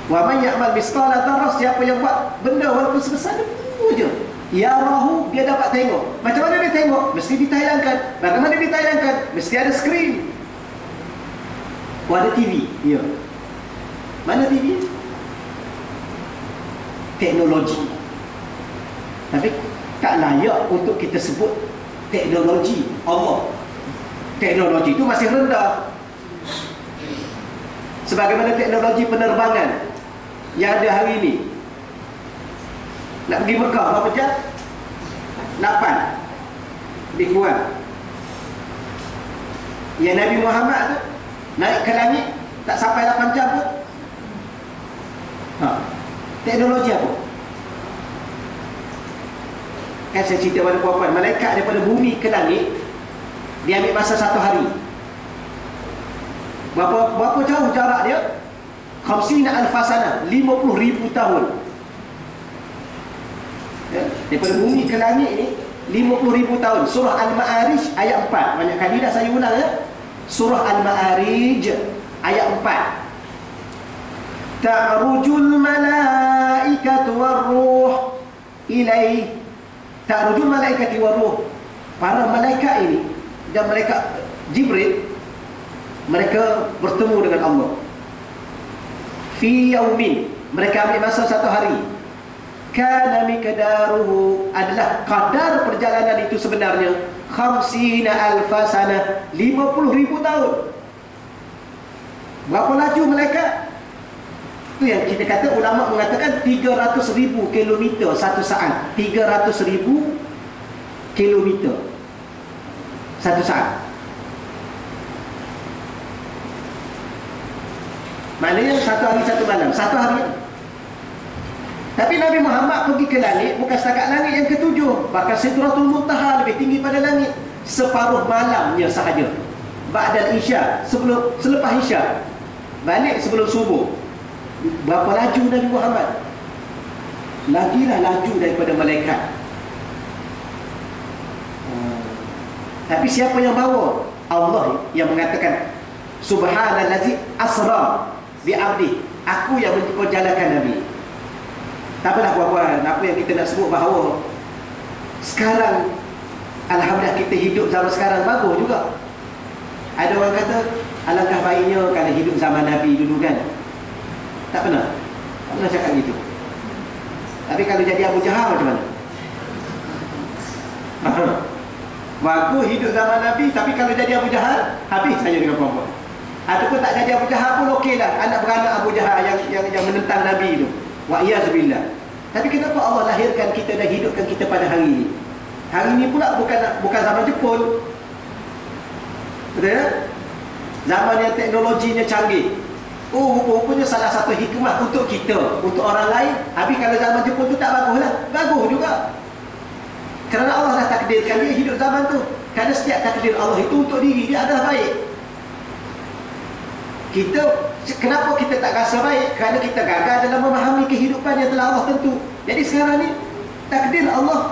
Wa man ya'mal misqala dzarrah, siapa yang buat benda walaupun sebesar debu je, ya rahu, dia dapat tengok. Macam mana dia tengok? Mesti ditayangkan. Bagaimana ditayangkan? Mesti ada skrin. Oh, ada TV. Ya. Mana TV? Teknologi. Tapi tak layak untuk kita sebut teknologi Allah. Teknologi itu masih rendah. Sebagaimana teknologi penerbangan yang ada hari ini. Nak pergi Mekah berapa jam? 8. Lebih kurang. Yang Nabi Muhammad tu naik ke langit tak sampai 8 jam pun. Teknologi apa? Kan saya cerita pada puan-puan, malaikat daripada bumi ke langit dia ambil masa 1 hari. Berapa jauh jarak dia? 50 alfasana, 50,000 tahun. Ya, daripada bumi ke langit ni 50,000 tahun. Surah Al-Ma'arij ayat 4. Banyak kali dah saya ulang ya. Surah Al-Ma'arij ayat 4. Ta'rujul malaikatu war-ruh ilaih. Ta'rujul malaikatu war-ruh. Para malaikat ini dan malaikat Jibril, mereka bertemu dengan Allah. Fi yaumin, mereka ambil masa 1 hari. Kana miqdaruhu, adalah kadar perjalanan itu sebenarnya 50 alfasana, 50,000 tahun. Berapa laju malaikat? Itu yang kita kata, ulama mengatakan 300,000 kilometer satu saat. 300,000 kilometer satu saat. Maknanya 1 hari 1 malam, 1 hari. Tapi Nabi Muhammad pergi ke langit, bukan setakat langit yang ke-7, bahkan Sidratul Muntaha lebih tinggi pada langit. Separuh malamnya sahaja. Ba'dal Isya, selepas Isya, balik sebelum subuh. Berapa laju Nabi Muhammad? Lagilah laju daripada malaikat. Tapi siapa yang bawa? Allah yang mengatakan Subhanallazi asra bi'abdi. Aku yang menjalankan Nabi. Tak apalah puan-puan, apa yang kita nak sebut bahawa sekarang alhamdulillah kita hidup zaman sekarang bagus juga. Ada orang kata alangkah baiknya kalau hidup zaman Nabi dulu kan. Tak pernah cakap gitu. Tapi kalau jadi Abu Jahal macam mana? Bagus hidup zaman Nabi, tapi kalau jadi Abu Jahal, habis saja dengan puan-puan. Ataupun tak jadi Abu Jahal pun okey lah. Anak beranak Abu Jahal yang menentang Nabi itu. Wa'iyyazubillah. Tapi kenapa Allah lahirkan kita dan hidupkan kita pada hari ini? Hari ini pula bukan zaman Jepun. Betul ya? Zaman yang teknologinya canggih. Oh, rupanya salah satu hikmah untuk kita, untuk orang lain. Habis kalau zaman Jepun tu tak bagus lah. Bagus juga. Kerana Allah dah takdirkan dia hidup zaman tu. Kerana setiap takdir Allah itu untuk diri dia adalah baik. Kenapa kita tak rasa baik? Kerana kita gagal dalam memahami kehidupan yang telah Allah tentu. Jadi sekarang ni takdir Allah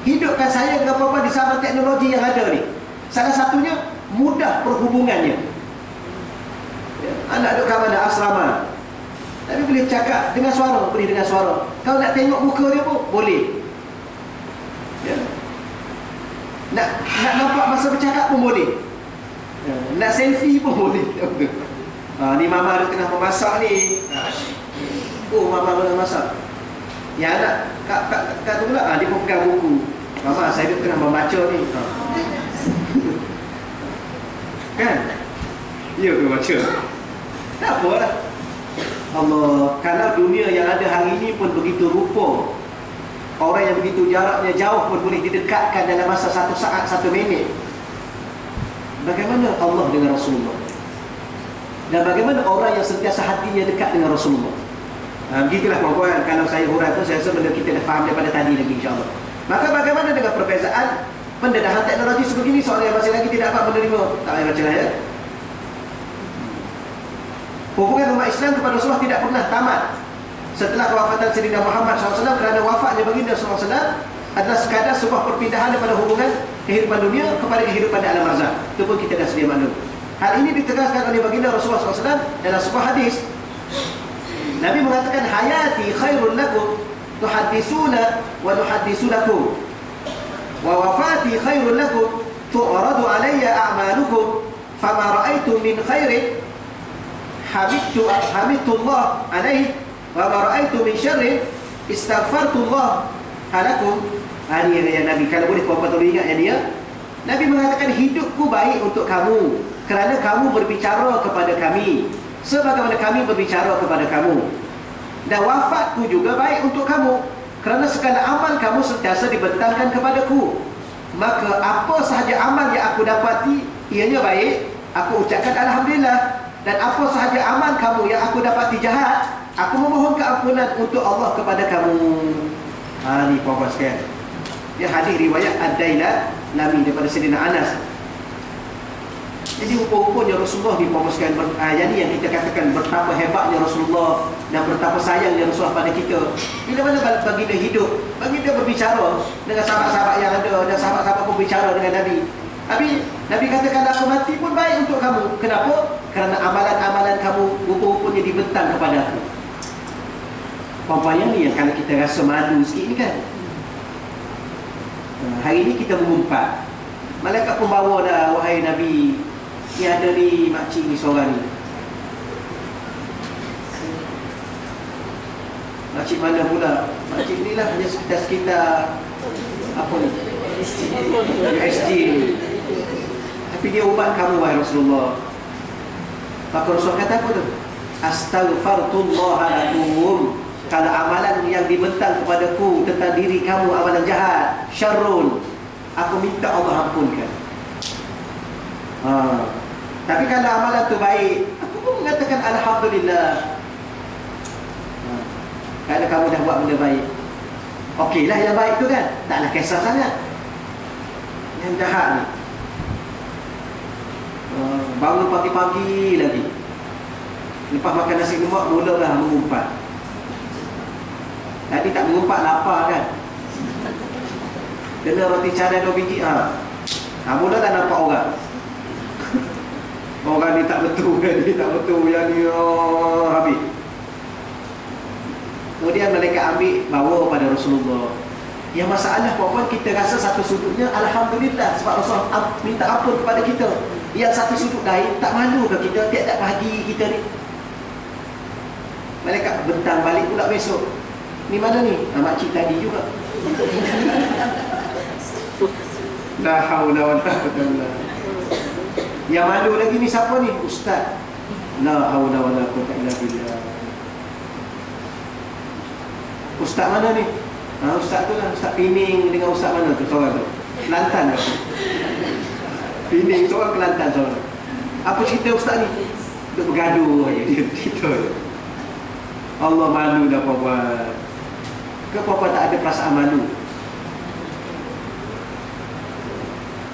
hidupkan saya dengan apa-apa di zaman teknologi yang ada ni. Salah satunya mudah perhubungannya. Ya, anak duduk kat mana? Asrama. Tapi boleh cakap dengan suara, boleh dengan suara. Kalau nak tengok muka dia pun boleh. Ya. Nak nampak masa bercakap pun boleh. Ya. Nak selfie pun boleh. Ni mama ada tengah memasak ni. Oh, mama tengah masak. Ya anak kat tu pula, dia pun pegang buku. Mama, saya duduk tengah membaca ni. Kan? Ya ke baca? Tak apalah. Allah, kalau dunia yang ada hari ini pun begitu rupa, orang yang begitu jaraknya jauh pun boleh didekatkan dalam masa 1 saat, 1 minit. Bagaimana Allah dengan Rasulullah? Dan bagaimana orang yang sentiasa hatinya dekat dengan Rasulullah? Begitulah puan-puan, kalau saya huraikan pun saya rasa benda kita dah faham daripada tadi lagi, insyaAllah. Maka bagaimana dengan perbezaan pendedahan teknologi sebegini? Soalan yang masih lagi tidak dapat menerima. Tak payah baca lah ya. Hubungan umat Islam kepada Rasulullah tidak pernah tamat setelah kewafatan Sayyidina Muhammad SAW, kerana wafatnya baginda SAW adalah sekadar sebuah perpindahan daripada hubungan kehidupan dunia kepada kehidupan di alam barzakh. Itu pun kita dah sedia maklum. Hal ini ditegaskan oleh baginda Rasulullah SAW dalam sebuah hadis. Nabi mengatakan, hayati khairul lakum tuhaddisuna wa nuhaddisunakum, wa wafati khairul lakum tu'radu alayya a'malukum, fama ra'aitu min khairin hamidtullah alaih, wa ma ra'aitu min syarrin istaghfartullah halakum. Ini yang Nabi, kalau boleh puan-puan tolong ingat yang dia, Nabi mengatakan, hidupku baik untuk kamu kerana kamu berbicara kepada kami sebagaimana kami berbicara kepada kamu, dan wafatku juga baik untuk kamu kerana segala amal kamu sentiasa dibentangkan kepadaku. Maka apa sahaja amal yang aku dapati ianya baik, aku ucapkan Alhamdulillah. Dan apa sahaja amal kamu yang aku dapati jahat, aku memohon keampunan untuk Allah kepada kamu. Ni puan-puan sekalian, dia hadis riwayat Ad-Dailami daripada Sayyidina Anas. Jadi rupa-rupanya Rasulullah ni puan-puan sekalian, yang ni yang kita katakan betapa hebatnya Rasulullah dan betapa sayangnya Rasulullah pada kita. Bila mana baginda hidup, baginda berbicara dengan sahabat-sahabat yang ada, dan sahabat-sahabat pun berbicara dengan Nabi. Nabi katakan, aku mati pun baik untuk kamu. Kenapa? Kerana amalan-amalan kamu rupa-rupanya dibentang kepada aku. Puan-puan yang ni yang kalau kita rasa malu sikit ni kan. Hari ni kita mengumpat. Malaikat pun bawa dah, wahai Nabi, ni ada ni makcik ni seorang ni. Makcik mana pula? Makcik ni lah, hanya sekitar apa ni? USG. Tapi dia ubat kamu, wahai Rasulullah. Maka Rasulullah kata apa tu? Astaghfartullah lakum. Kalau amalan yang dibentang kepadaku tentang diri kamu amalan jahat, syarrun, aku minta Allah ampunkan. Tapi kalau amalan tu baik, aku pun mengatakan Alhamdulillah. Kalau kamu dah buat benda baik, okeylah yang baik tu kan, taklah kisah sangat. Yang jahat ni, bangun pagi-pagi lagi, lepas makan nasi lemak mulalah mengumpat. Tadi tak mengumpat, lapar kan, kena roti canai 2 biji. Mula dah nampak orang. Orang ni tak betul, yang ni tak betul, yang ni habis. Kemudian mereka ambil bawa pada Rasulullah. Yang masalah puan-puan, kita rasa satu sudutnya Alhamdulillah sebab Rasulullah minta ampun kepada kita. Yang satu sudut lain, tak malu ke kita tiap-tiap pagi kita ni? Mereka bentang balik pula besok. Ni mana ni? Makcik tadi juga. La haula wala quwwata illa billah. Yang malu lagi ni siapa ni? Ustaz. La haula wala quwwata illa billah. Ustaz mana ni? Ustaz tu lah, Ustaz Pining dengan Ustaz mana tu seorang tu? Kelantan tu. Pining seorang, Kelantan seorang. Apa cerita Ustaz ni? Dia bergaduh aja dia cerita. Allah malu dah puan-puan. Ke puan-puan tak ada perasaan malu?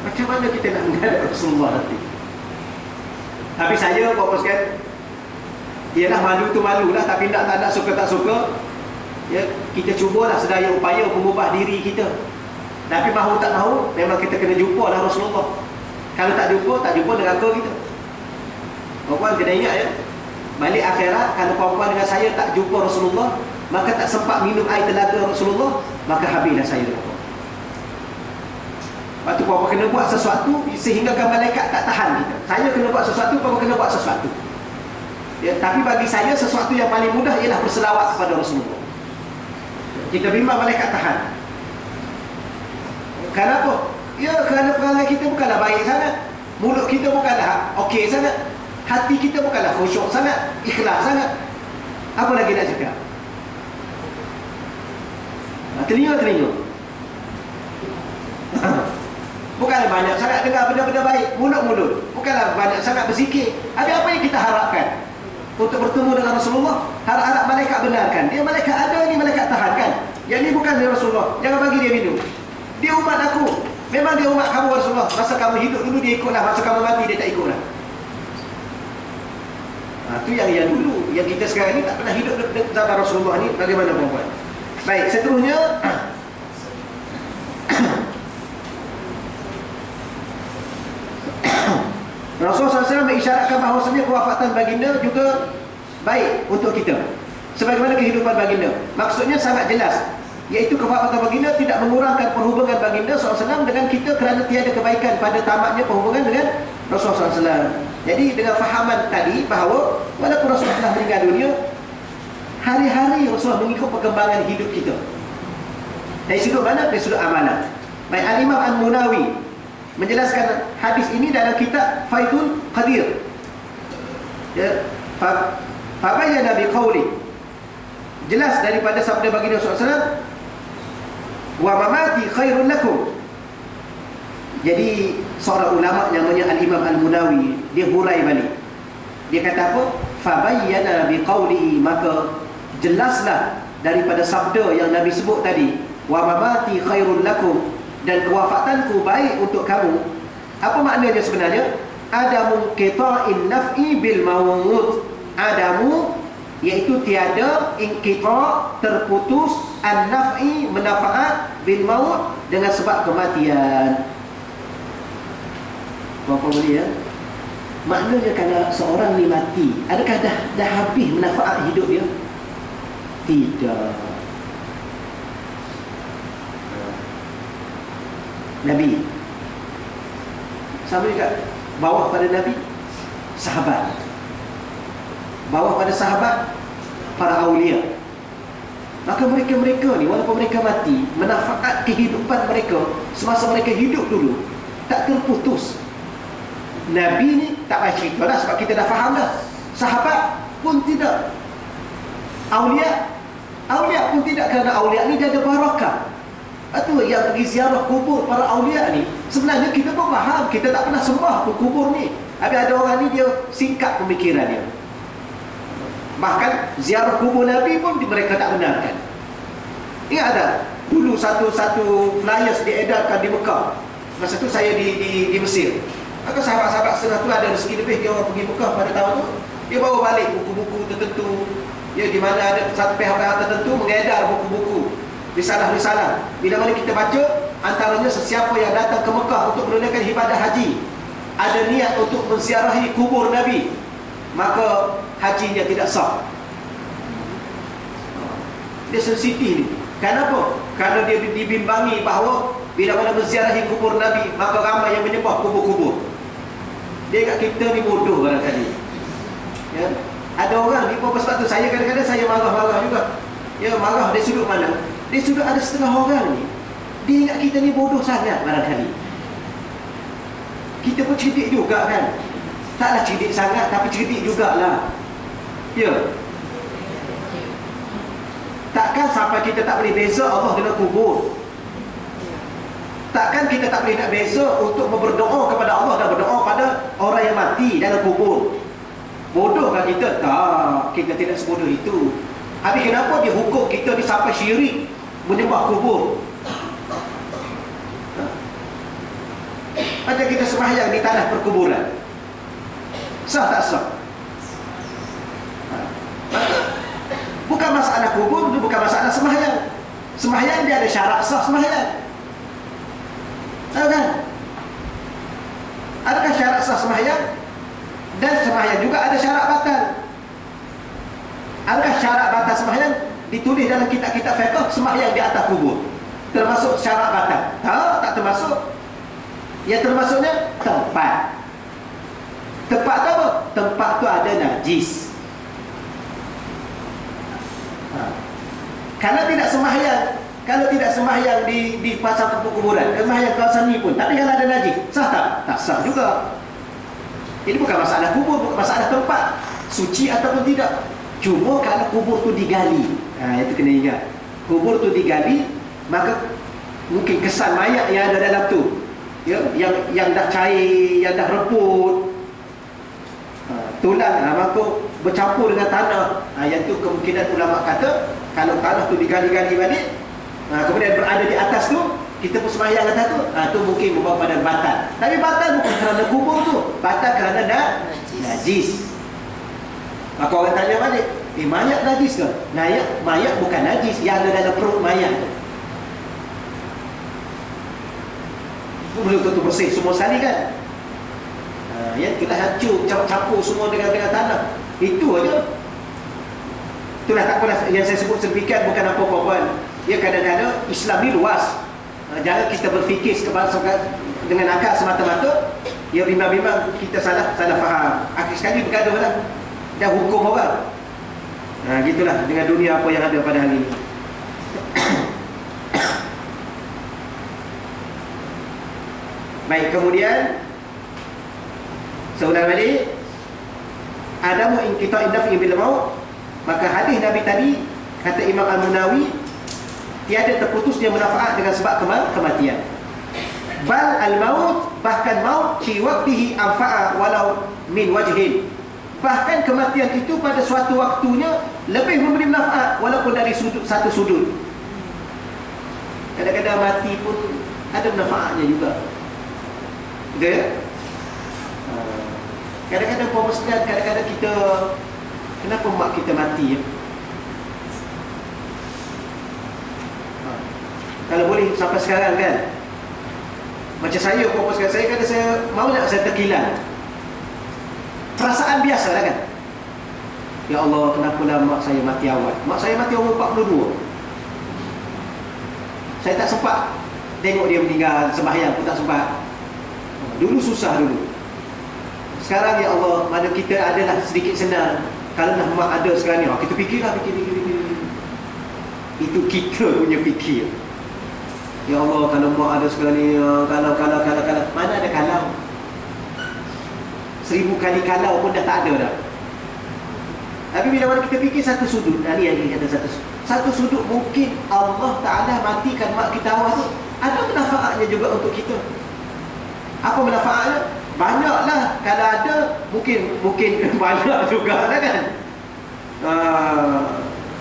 Macam mana kita nak menghadap Rasulullah nanti? Tapi saya puan-puan sekalian, Ialah malu tu malu lah, tapi tak nak suka tak suka, ya, kita cubalah sedaya upaya mengubah diri kita. Tapi mahu tak mahu, memang kita kena jumpa lah Rasulullah. Kalau tak jumpa neraka kita. Puan kena ingat ya, balik akhirat, kalau puan dengan saya tak jumpa Rasulullah, maka tak sempat minum air telaga Rasulullah, maka habislah saya dengan puan. Lepas tu puan kena buat sesuatu sehingga malaikat tak tahan kita. Saya kena buat sesuatu, puan kena buat sesuatu. Ya, tapi bagi saya sesuatu yang paling mudah ialah berselawat kepada Rasulullah. Kita bimbang malaikat tahan. Kenapa? Ya, kerana perangai kita bukanlah baik sangat, mulut kita bukanlah okey sangat, hati kita bukanlah khusyuk sangat, ikhlas sangat. Apa lagi nak cakap? Telinga. Bukanlah banyak sangat dengar benda-benda baik, mulut. Bukanlah banyak sangat berzikir. Ada apa yang kita harapkan untuk bertemu dengan Rasulullah? Harap-harap malaikat benarkan. Dia malaikat ada ni, malaikat tahankan. Yang ni bukan dia Rasulullah, jangan bagi dia minum. Dia umat aku. Memang dia umat kamu Rasulullah. Masa kamu hidup dulu dia ikutlah, masa kamu mati dia tak ikutlah. Itu yang dulu. Yang kita sekarang ni tak pernah hidup zaman Rasulullah ni. Bagaimana puan-puan? Baik, seterusnya Rasulullah SAW mengisyaratkan bahawasanya kewafatan baginda juga baik untuk kita, sebagaimana kehidupan baginda. Maksudnya sangat jelas, iaitu kewafatan baginda tidak mengurangkan perhubungan baginda SAW dengan kita, kerana tiada kebaikan pada tamatnya perhubungan dengan Rasulullah SAW. Jadi dengan fahaman tadi bahawa walaupun Rasulullah telah meninggal dunia, hari-hari Rasulullah mengikut perkembangan hidup kita. Dari sudut mana? Dari sudut amalan. Baik, Al-Imam Al-Munawi menjelaskan hadis ini dalam kitab Faidul Qadir. Ya, fabayyana biqauli, jelas daripada sabda baginda SAW, wa mamati khairun lakum. Jadi seorang ulama namanya Al-Imam Al-Munawi, dia hurai balik. Dia kata apa? Fabayyana biqaulihi, maka jelaslah daripada sabda yang Nabi sebut tadi, wa mamati khairun lakum, dan kewafatanku baik untuk kamu. Apa maknanya sebenarnya? Adamu qita'in naf'i bil maut. Adamu iaitu tiada, inqita' terputus, an-naf'i manfaat, bil maut dengan sebab kematian. Apa boleh ya? Maknanya kalau seorang ni mati, adakah dah habis manfaat hidup dia? Tidak. Nabi sama juga, bawah pada Nabi sahabat, bawah pada sahabat para awliya. Maka mereka ni walaupun mereka mati, manfaat kehidupan mereka semasa mereka hidup dulu tak terputus. Nabi ni tak payah cerita dah, sebab kita dah faham dah. Sahabat pun tidak, awliya pun tidak, kerana awliya ni dia ada barakah. Itu yang pergi ziarah kubur para awliya ni, sebenarnya kita pun faham, kita tak pernah sembah pun kubur ni. Ada orang ni dia singkat pemikiran dia. Bahkan ziarah kubur Nabi pun mereka tak benarkan. Ingat ada dulu satu flyers diedarkan di Mekah. Masa tu saya di Mesir. Maka sahabat-sahabat setengah tu ada rezeki lebih, dia orang pergi Mekah pada tahun tu, dia bawa balik buku-buku tertentu, ya, di mana ada satu pihak-pihak tertentu mengedar buku-buku, risalah-risalah. Bila mana kita baca, antaranya sesiapa yang datang ke Mekah untuk menunaikan ibadah haji, ada niat untuk menziarahi kubur Nabi, maka hajinya tidak sah. Dia sensitif ni. Kenapa? Kerana dia dibimbangi bahawa bila mana menziarahi kubur Nabi, maka ramai yang menyembah kubur-kubur. Dia ingat kita ni bodoh barangkali. Ya. Ada orang ni, sebab tu saya kadang-kadang saya marah-marah juga. Ya, marah dari sudut mana? Dari sudut ada setengah orang ni, dia ingat kita ni bodoh sangat barangkali. Kita pun cerdik juga kan. Taklah cerdik sangat, tapi cerdik jugalah. Ya. Takkan sampai kita tak boleh beza Allah dengan kubur. Takkan kita tak boleh nak beza untuk berdoa kepada Allah dan berdoa pada orang yang mati dalam kubur. Bodohkah kita? Tak, kita tidak sebodoh itu. Habis kenapa dia hukum kita ni sampai syirik menyembah kubur? Macam kita sembahyang di tanah perkuburan, sah tak sah? masalah kubur itu bukan masalah sembahyang. Sembahyang dia ada syarat sah sembahyang. Tahu kan? Adakah syarat sah sembahyang? Dan sembahyang juga ada syarat batal. Adakah syarat batal sembahyang ditulis dalam kitab-kitab fiqh sembahyang di atas kubur termasuk syarat batal? Tahu tak termasuk? Yang termasuknya tempat. Tempat tu apa? Tempat tu ada najis. Kalau tidak sembahyang di pasar kuburan, sembahyang kawasan ni pun, tapi kalau ada najis, sah tak? Tak sah juga. Ini bukan masalah kubur, bukan masalah tempat suci ataupun tidak. Cuma kalau kubur tu digali, itu kena ingat. Kubur tu digali, maka mungkin kesan mayat yang ada dalam tu, ya, yang dah cair, yang dah reput, tulang, maka bercampur dengan tanah. Yang tu kemungkinan ulama kata, kalau tanah tu digali-gali balik, kemudian berada di atas tu, kita pun sembahyang atas tu, tu mungkin membawa pada batal. Tapi batal bukan kerana kubur tu, batal kerana najis. Maka orang tanya balik, mayat najis ke? Mayat bukan najis, yang ada dalam perut mayat tu belum tentu bersih semua sekali kan. Yang itulah hancur, campur semua dengan tanah. Itu aja. Itulah tak apalah yang saya sebut sedemikian, bukan apa-apa pun. Ya, kadang-kadang Islam ni luas. Jangan kita berfikir dengan akal semata-mata. Ya, bimbang-bimbang kita salah faham. Akhir sekali bergaduh lah. Dan hukum orang. Gitulah dengan dunia apa yang ada pada hari ini. Baik, kemudian seulang balik, adamu inqita'in naf'i bil maut. Maka hadis Nabi tadi, kata Imam Al-Munawi, tiada terputusnya manfaat dengan sebab kematian. Bal al-maut, bahkan maut fi waqtihi anfa'a walau min wajhin. Bahkan kematian itu pada suatu waktunya lebih memberi manfaat walaupun dari satu sudut. Kadang-kadang mati pun ada manfaatnya juga. Betul ya? Kadang-kadang puan sekalian, kadang-kadang kita, kenapa mak kita mati ya? Kalau boleh sampai sekarang kan, macam saya puan sekalian, saya kata saya mau nak saya terkilan. Perasaan biasa lah kan. Ya Allah, kenapalah mak saya mati awal. Mak saya mati umur 42. Saya tak sempat tengok dia meninggal, sembahyang pun tak sempat. Dulu susah dulu. Sekarang ya Allah, mana kita adalah sedikit senang. Kalau dah mak ada sekarang ni, kita fikirlah, fikir. Itu kita punya fikir. Ya Allah, kalau mak ada sekarang ni, kalau mana ada kalau? 1000 kali kalau pun dah tak ada dah. Tapi bila mana kita fikir satu sudut, ni yang dia kata satu sudut, mungkin Allah Ta'ala matikan mak kita awal tu, ada manfaatnya juga untuk kita. Apa manfaatnya? Banyaklah. Kalau ada, mungkin banyak juga lah kan.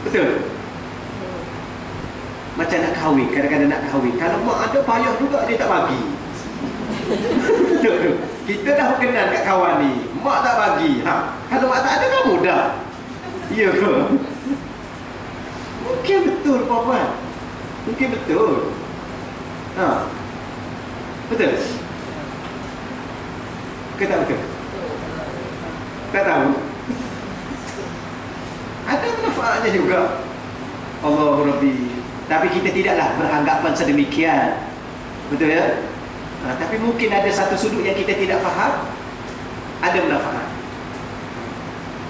Betul. Macam nak kahwin, kadang-kadang nak kahwin, kalau mak ada payah juga, dia tak bagi. Betul. Kita dah berkenan kat kawan ni, mak tak bagi. Kalau mak tak ada kan mudah. Ya ke? Mungkin betul puan-puan. Mungkin betul. Betul. Ke tak betul? Tak tahu. Ada manfaatnya juga. Allahu Rabbi. Tapi kita tidaklah beranggapan sedemikian. Betul ya? Tapi mungkin ada satu sudut yang kita tidak faham, ada manfaat.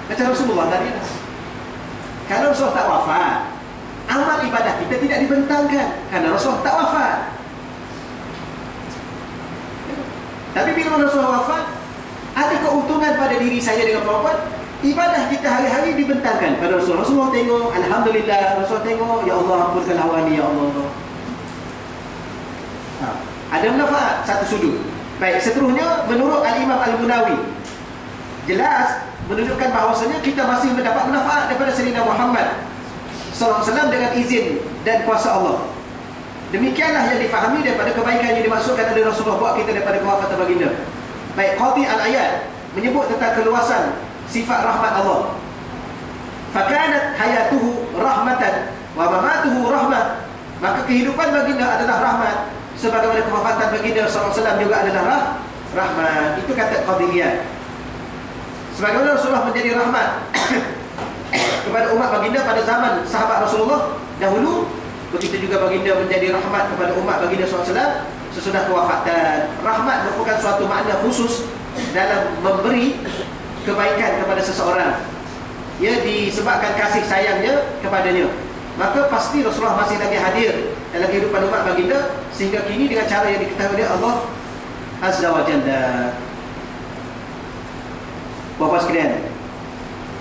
Macam Rasulullah tadi lah. Kalau Rasulullah tak wafat, amal ibadah kita tidak dibentangkan kerana Rasulullah tak wafat. Tapi bila Rasulullah wafat, ada keuntungan pada diri saya dengan perempuan, ibadah kita hari-hari dibentangkan pada Rasulullah. Rasulullah tengok, Alhamdulillah. Rasulullah tengok, ya Allah, ampunkanlah hawa ni, ya Allah. Ada manfaat satu sudut. Baik, seterusnya menurut Al-Imam Al-Munawi, jelas menunjukkan bahawasanya kita masih mendapat manfaat daripada Sayyidina Muhammad SAW dengan izin dan kuasa Allah. Demikianlah yang difahami daripada kebaikan yang dimaksudkan oleh Rasulullah buat kita daripada kewafatan baginda. Baik, Qadhi Al-Ayat menyebut tentang keluasan sifat rahmat Allah. Fakanat hayatuhu rahmat Maka kehidupan baginda adalah rahmat, sebagaimana kewafatan baginda SAW juga adalah rahmat. Itu kata Qadiriyah. Sebagaimana Rasulullah menjadi rahmat kepada umat baginda pada zaman sahabat Rasulullah dahulu, begitu juga baginda menjadi rahmat kepada umat baginda SAW sesudah kewafatan. Rahmat merupakan suatu makna khusus dalam memberi kebaikan kepada seseorang, ya, disebabkan kasih sayangnya kepadanya. Maka pasti Rasulullah masih lagi hadir dalam kehidupan umat baginda sehingga kini dengan cara yang diketahui oleh Allah Azza wa Jalla. Bapak sekalian,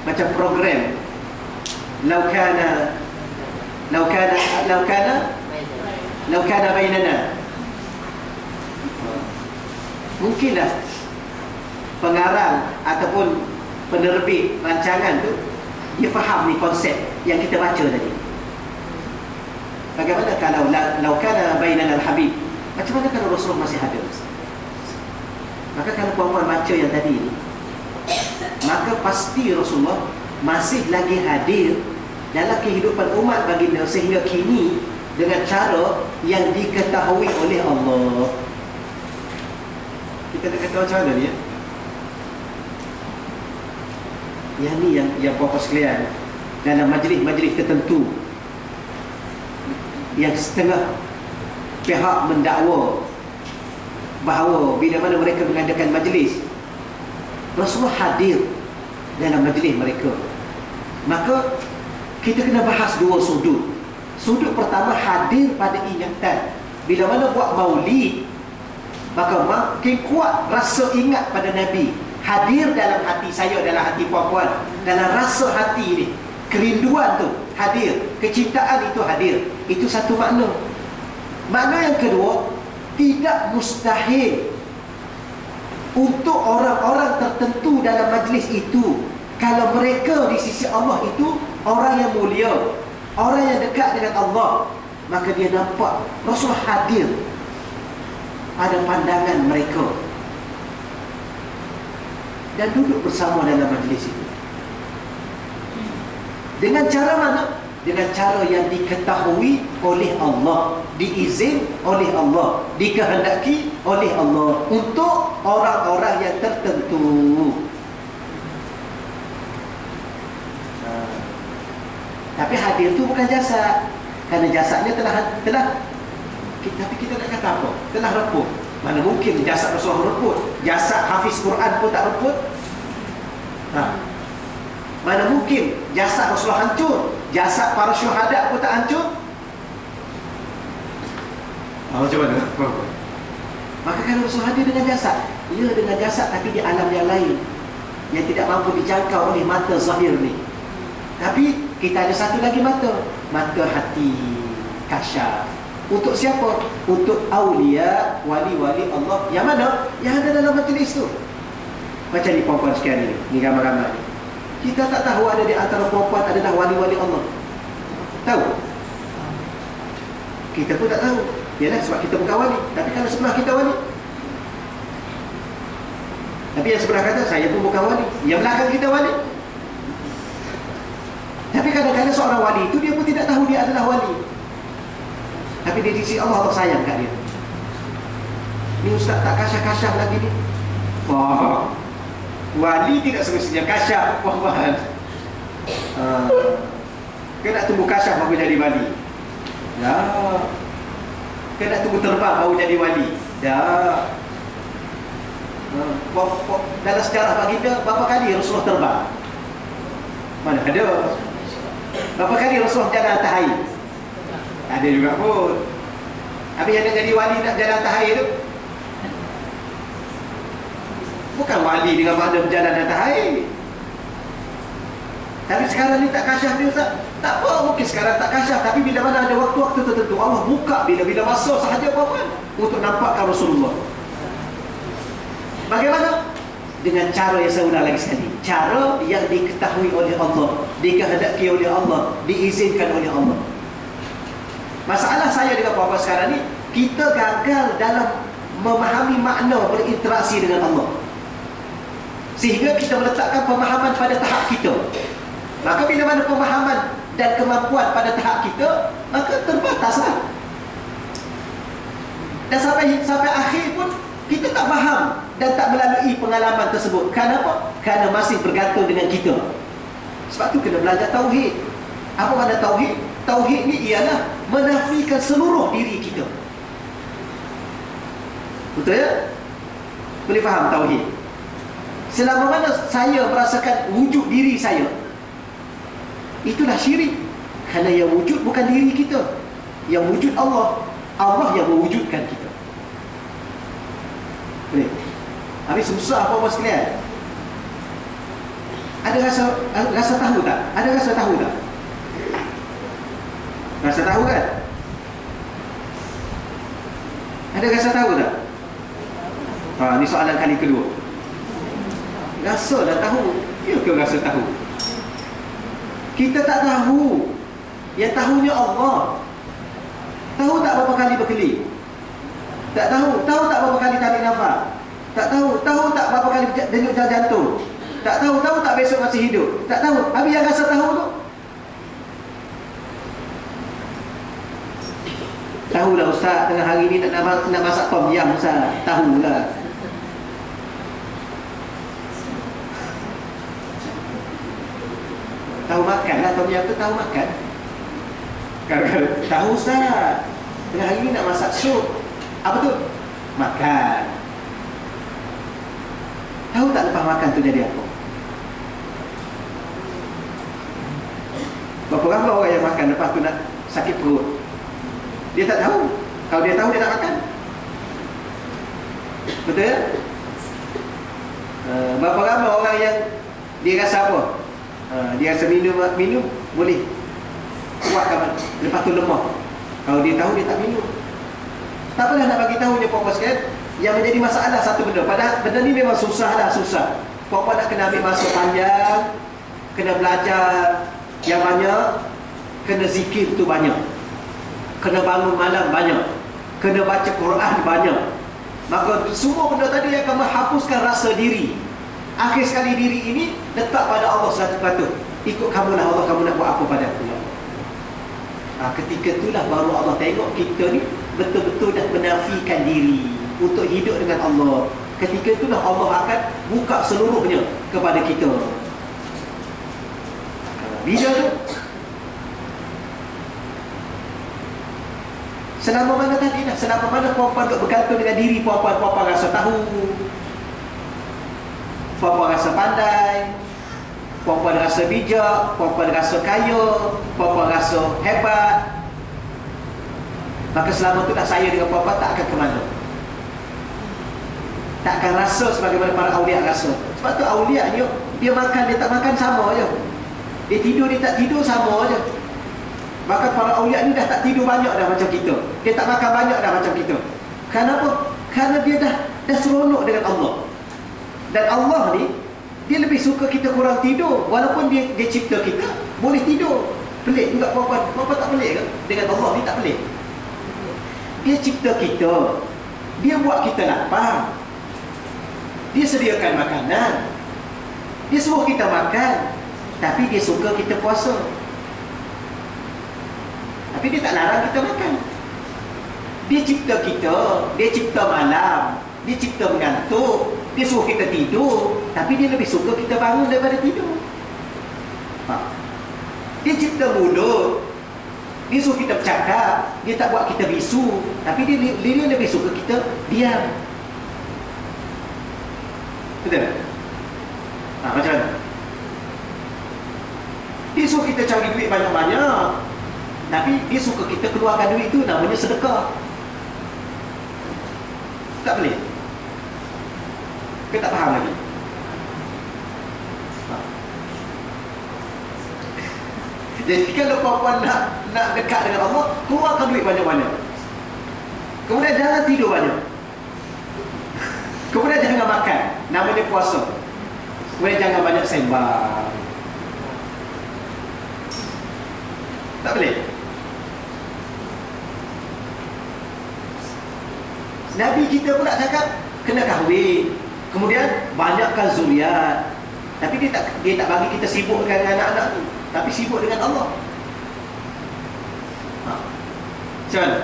macam program laukana bainana, mungkinlah pengarang ataupun penerbit rancangan tu dia faham ni konsep yang kita baca tadi. Bagaimana kalau laukana bainana al-habib, macam mana kalau Rasulullah masih ada? Maka kalau puan-puan baca yang tadi ni, maka pasti Rasulullah masih lagi hadir dalam kehidupan umat baginda sehingga kini dengan cara yang diketahui oleh Allah. Kita nak kata macam mana ni, ya? Yang ni yang puan-puan sekalian, dalam majlis-majlis tertentu yang setengah pihak mendakwa bahawa bila mana mereka mengadakan majlis, Rasulullah hadir dalam majlis mereka, maka kita kena bahas dua sudut. Sudut pertama, hadir pada ingatan. Bila mana buat maulid, maka makin kuat rasa ingat pada Nabi. Hadir dalam hati saya, dalam hati puan-puan, dalam rasa hati ni, kerinduan tu hadir, kecintaan itu hadir. Itu satu makna. Makna yang kedua, tidak mustahil untuk orang-orang tertentu dalam majlis itu, kalau mereka di sisi Allah itu orang yang mulia, orang yang dekat dengan Allah, maka dia nampak Rasulullah hadir pada pandangan mereka dan duduk bersama dalam majlis itu. Dengan cara mana? Dengan cara yang diketahui oleh Allah, diizin oleh Allah, dikehendaki oleh Allah untuk orang-orang yang tertentu. Tapi hadir tu bukan jasad, kerana jasadnya telah tapi kita nak kata apa? Telah reput. Mana mungkin jasad Rasulullah reput? Jasad Hafiz Quran pun tak reput. Mana mungkin jasad Rasulullah hancur? Jasad para syuhada pun tak hancur. Macam mana? Maka kalau Rasulullah hadir dengan jasad, ia dengan jasad tapi di alam yang lain yang tidak mampu dijangkau oleh mata zahir ni. Tapi kita ada satu lagi mata, mata hati, kasyaf. Untuk siapa? Untuk aulia, wali-wali Allah. Yang mana? Yang ada dalam majlis tu. Macam ni puan-puan sekalian ni ramai-ramai. Kita tak tahu ada di antara puan-puan adalah wali-wali Allah. Tahu? Kita pun tak tahu. Yalah, sebab kita bukan wali. Tapi kalau sebelah kita wali. Tapi yang sebelah kata, saya pun bukan wali. Yang belakang kita wali. Tapi kadang-kadang seorang wali itu dia pun tidak tahu dia adalah wali. Tapi di sisi Allah, Allah sayang kat dia. Ni ustaz tak kasyaf-kasyaf lagi ni. Wah, wali tidak semestinya kasyaf, puan-puan. Kena tunggu kasyaf baru jadi wali. Dah. Kena tunggu terbang baru jadi wali. Dah. Dalam sejarah baginda, berapa kali Rasulullah terbang? Mana ada? Berapa kali Rasulullah jalan atas air? Ada juga pun. Habis yang nak jadi wali nak jalan atas air tu, bukan wali dengan makna berjalan atas air. Tapi sekarang ni tak kasyaf dia, Ustaz. Tak apa, mungkin sekarang tak kasyaf, tapi bila mana ada waktu-waktu tertentu Allah buka bila-bila masa sahaja apa-apa untuk nampakkan Rasulullah. Bagaimana? Dengan cara yang saya ulang lagi sekali, cara yang diketahui oleh Allah, dikehendaki oleh Allah, diizinkan oleh Allah. Masalah saya dengan puan-puan sekarang ni, kita gagal dalam memahami makna berinteraksi dengan Allah, sehingga kita meletakkan pemahaman pada tahap kita. Maka bila mana pemahaman dan kemampuan pada tahap kita, maka terbataslah. Dan sampai akhir pun kita tak faham dan tak melalui pengalaman tersebut. Kenapa? Kerana masih bergantung dengan kita. Sebab tu kena belajar tauhid. Apa makna tauhid? Tauhid ni ialah menafikan seluruh diri kita. Betul ya? Boleh faham tauhid? Selama mana saya merasakan wujud diri saya, itulah syirik. Kerana yang wujud bukan diri kita, yang wujud Allah. Allah yang mewujudkan kita. Boleh? Habis susah apa-apa sekalian. Ada rasa tahu tak? Ada rasa tahu tak? Rasa tahu kan? Ada rasa tahu tak? Ini soalan kali kedua. Rasa dah tahu. Ya ke rasa tahu? Kita tak tahu. Yang tahunya Allah. Tahu tak berapa kali berkelip? Tak tahu. Tahu tak berapa kali tarik nafas? Tak tahu. Tahu tak berapa kali denyut jantung? Tak tahu. Tahu tak besok masih hidup? Tak tahu. Habis yang rasa tahu tu? Tahulah Ustaz, tengah hari ni nak masak tom yam Ustaz. Tahulah. Tahu makan lah tom yam tu, tahu makan. Tahu Ustaz, tengah hari ni nak masak sup. Apa tu? Makan. Tahu tak lepas makan tu jadi apa? Berapa ramai orang yang makan lepas tu nak sakit perut? Dia tak tahu. Kalau dia tahu, dia tak makan. Betul ya? Berapa ramai orang yang dia rasa apa? Dia rasa minum boleh kuatkan, lepas tu lemah. Kalau dia tahu, dia tak minum. Tak apalah nak bagi tahu dia puan-puan sekalian. Yang menjadi masalah satu benda. Padahal benda ni memang susah lah, susah. Puan-puan nak kena ambil masa panjang, kena belajar yang banyak, kena zikir tu banyak, kena bangun malam banyak, kena baca Quran banyak. Maka semua benda tadi akan menghapuskan rasa diri. Akhir sekali diri ini letak pada Allah 100%. Ikut kamulah Allah, kamu nak buat apa pada aku. Ketika itulah baru Allah tengok kita ni betul-betul dah menafikan diri untuk hidup dengan Allah. Ketika itulah Allah akan buka seluruhnya kepada kita. Bila tu? Selama mana tadi dah? Selama mana puan-puan duk bergantung dengan diri puan-puan? Puan-puan rasa tahu, puan-puan rasa pandai, puan-puan rasa bijak, puan-puan rasa kaya, puan-puan rasa hebat. Maka selama tu dah saya dengan puan-puan tak akan ke mana. Tak akan rasa sebagaimana para awliya rasa. Sebab tu awliya ni, dia makan, dia tak makan sama je. Dia tidur, dia tak tidur sama je. Bahkan para awliya ni dah tak tidur banyak dah macam kita. Dia tak makan banyak dah macam kita. Kenapa? Kerana dia dah seronok dengan Allah. Dan Allah ni, dia lebih suka kita kurang tidur. Walaupun dia cipta kita boleh tidur. Pelik juga puan-puan. Puan-puan tak pelik ke? Dengan Allah ni tak pelik. Dia cipta kita, dia buat kita lapar, dia sediakan makanan, dia suruh kita makan, tapi dia suka kita puasa. Tapi dia tak larang kita makan. Dia cipta kita, dia cipta malam, dia cipta mengantuk, dia suruh kita tidur, tapi dia lebih suka kita bangun daripada tidur. Dia cipta mulut, dia suruh kita bercakap, dia tak buat kita bisu, tapi dia lebih suka kita diam. Betul? Macam mana? Dia suruh kita cari duit banyak-banyak, tapi dia suka kita keluarkan duit tu, namanya sedekah. Tak boleh? Kita tak faham lagi? Jadi kalau puan-puan nak dekat dengan Allah, keluarkan duit banyak-banyak. Kemudian jangan tidur banyak. Kemudian jangan makan, namanya puasa. Kemudian jangan banyak sembang. Tak boleh. Nabi kita pula cakap kena kahwin, kemudian banyakkan zuriat. Tapi dia tak bagi kita sibuk dengan anak-anak tu, tapi sibuk dengan Allah. Macam mana?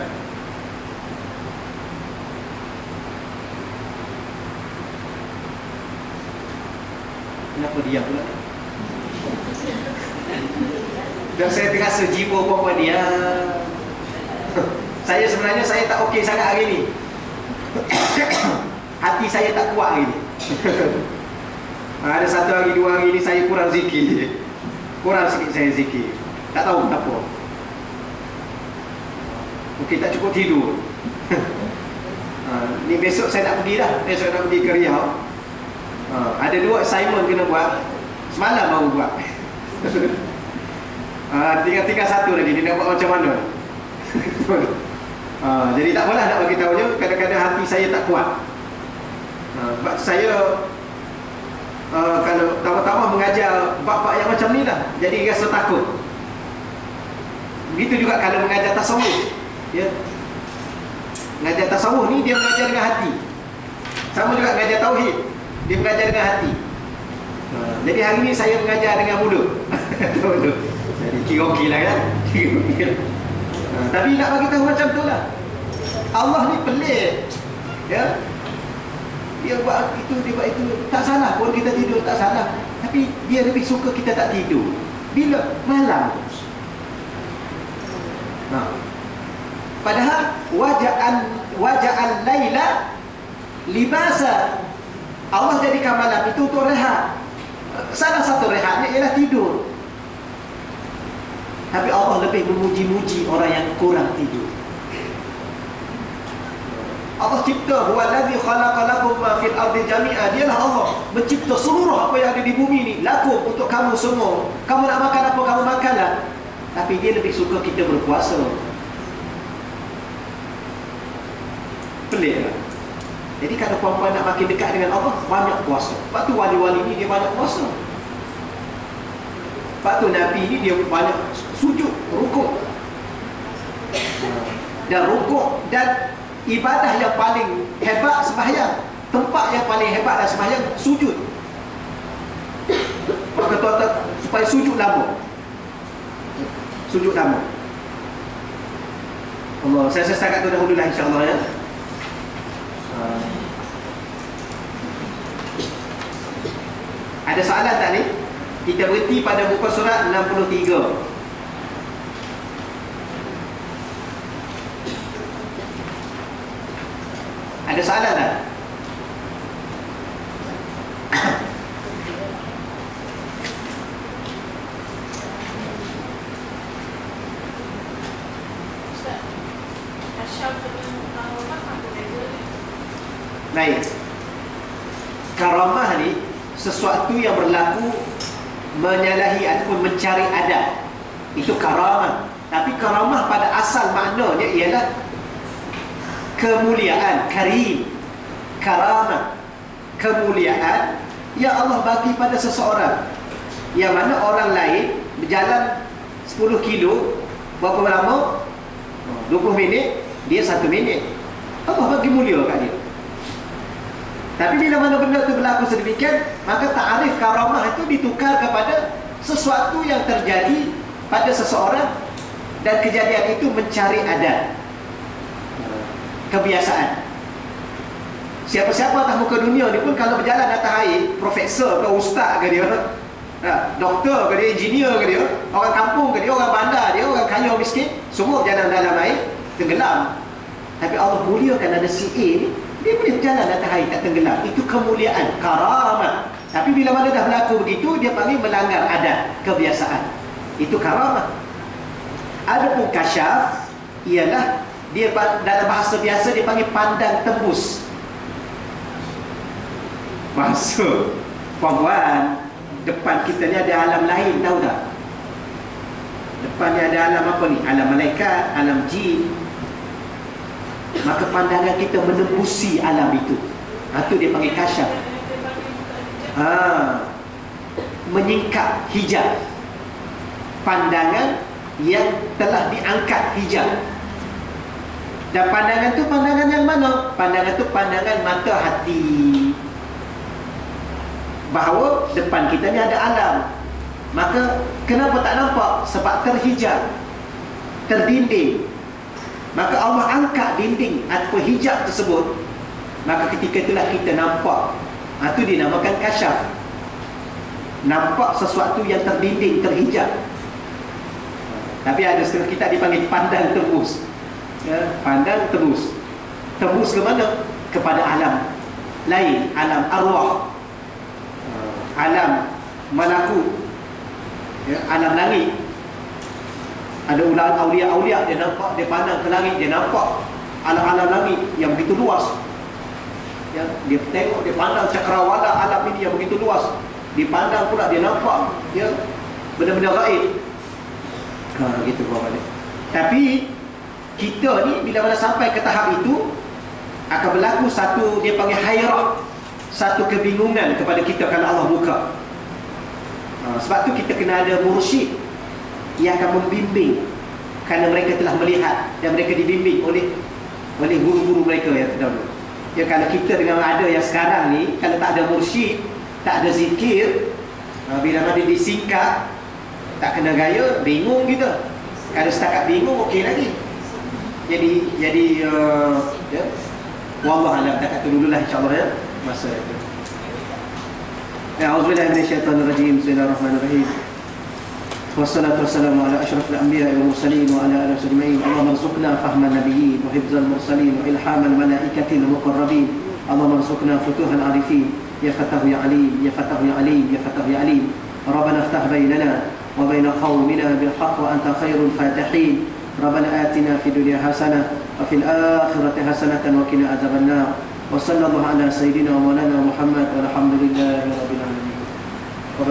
Kenapa diam pula? Dan saya terasa jiwa perempuan dia. Saya sebenarnya saya tak okey sangat hari ni. Hati saya tak kuat hari ni. Ada satu hari, dua hari ni saya kurang zikir. Kurang sikit saya zikir. Tak tahu kenapa. Mungkin tak cukup tidur. Ni besok saya nak pergi dah. Besok nak pergi ke Riau. Ada 2 assignment kena buat. Semalam baru buat. Tinggal satu lagi. Dia nak buat macam mana. Jadi tak apalah nak bagi tahu je. Kadang-kadang hati saya tak kuat. Sebab saya kalau pertama-tama mengajar bab-bab yang macam ni lah, jadi rasa takut. Begitu juga kalau mengajar tasawuf, ya. Mengajar tasawuf ni dia mengajar dengan hati. Sama juga mengajar tauhid, dia mengajar dengan hati. Jadi hari ni saya mengajar dengan mulut. Betul-betul. Jadi kira okey lah kan. Tapi nak bagi tahu macam tu lah. Allah ni pelik, ya. Dia buat itu, dia buat itu. Tak salah pun kita tidur, tak salah. Tapi dia lebih suka kita tak tidur bila malam. Padahal waja'al laila libasa. Allah jadikan malam itu untuk rehat. Salah satu rehatnya ialah tidur. Tapi Allah lebih memuji-muji orang yang kurang tidur. Allah cipta, huwallazi khalaqa lakum ma fil ardi jami'a. Dialah Allah mencipta seluruh apa yang ada di bumi ni lakum, untuk kamu semua. Kamu nak makan apa, kamu makanlah. Tapi dia lebih suka kita berpuasa. Pelik lah. Jadi kalau perempuan nak makin dekat dengan Allah, banyak puasa. Sebab tu wali-wali ni dia banyak puasa. Sebab tu Nabi ni dia banyak sujud, rukuk. Dan rukuk dan ibadah yang paling hebat sembahyang. Tempat yang paling hebat dalam sembahyang sujud. Maka tuan-tuan supaya sujud lama. Sujud lama. Allah, saya setakat tu dahululah insya-Allah ya. Ada soalan tak ni? Kita berhenti pada muka surat 63. Ada soalan tak? Baik. Karamah ni sesuatu yang berlaku menyalahi ataupun mencari adat. Itu karamah. Tapi karamah pada asal maknanya ialah kemuliaan, karim. Karamah, kemuliaan yang Allah bagi pada seseorang, yang mana orang lain berjalan 10 kilo berapa lama? 20 minit, dia 1 minit. Allah bagi mulia kat dia. Tapi bila mana benda itu berlaku sedemikian, maka ta'arif karamah itu ditukar kepada sesuatu yang terjadi pada seseorang, dan kejadian itu mencari adat, kebiasaan. Siapa-siapa atas muka dunia ni pun kalau berjalan atas air, profesor ke ustaz ke dia, doktor ke dia, engineer ke dia, orang kampung ke dia, orang bandar dia, orang kaya miskin, semua berjalan dalam air, tenggelam. Tapi Allah muliakan ada si A ni, dia boleh berjalan atas air tak tenggelam. Itu kemuliaan, karamah. Tapi bila mana dah berlaku begitu, dia panggil melanggar adat, kebiasaan. Itu karamah. Adapun kasyaf ialah dia dalam bahasa biasa dia panggil pandang tembus. Bahasa perempuan, depan kita ni ada alam lain, tahu tak? Depan ni ada alam apa ni? Alam malaikat, alam jin. Maka pandangan kita menembusi alam itu. Itu dia panggil kasyaf. Menyingkap hijab. Pandangan yang telah diangkat hijab. Dan pandangan tu pandangan yang mana? Pandangan tu pandangan mata hati, bahawa depan kita ni ada alam. Maka kenapa tak nampak? Sebab terhijab, terdinding. maka Allah angkat dinding atau hijab tersebut, maka ketika itulah kita nampak. Itu dinamakan kasyaf. Nampak sesuatu yang terdinding, terhijab. Tapi ada setengah kita dipanggil pandang tembus. Ya, pandang tembus. Tembus ke mana? Kepada alam lain, alam arwah, alam malakut, ya, alam langit. Ada ulama aulia-aulia, dia nampak, dia pandang ke langit, dia nampak alam-alam langit yang begitu luas. Ya, dia tengok, dia pandang cakrawala alam ini yang begitu luas. Dipandang pula, dia nampak, ya, benda-benda gaib. Gitu bawah. Tapi kita ni bila mana sampai ke tahap itu, akan berlaku satu, dia panggil hayrah, satu kebingungan kepada kita kalau Allah buka. Sebab tu kita kena ada mursyid yang akan membimbing, kerana mereka telah melihat dan mereka dibimbing oleh guru-guru mereka yang terdahulu. Ya, kalau kita dengan ada yang sekarang ni, kalau tak ada mursyid, tak ada zikir, bila mana disingkat, tak kena gaya, bingung kita. Kalau setakat bingung, okey lagi. Jadi ya, wallah alam, tak kata dululah insyaAllah ya, masa itu. A'udzubillahi minasyaitonirrajim. Bismillahirrahmanirrahim. Wassalatu wassalamu ala asyrafil anbiya'i wal mursalin wa ala alihi ajma'in. Allahumma rzuqna fahman nabiyyin wa hifdzal mursalin wa ilhamal malaikatil muqarrabin. Allahumma rzuqna futuhal arifin. Ya Fatahu ya Alim, ya Fatahu ya Alim, ya Fatahu ya Alim. Rabbana iftah bainana wa baina qaumina bil haqq wa anta khairul fatihin. Rabbana atina fid dunya hasanah wa fil akhirati hasanatan wa qina adzabannar. Wa sallallahu ala sayyidina wa maulana Muhammad walhamdulillahi rabbil alamin. Wa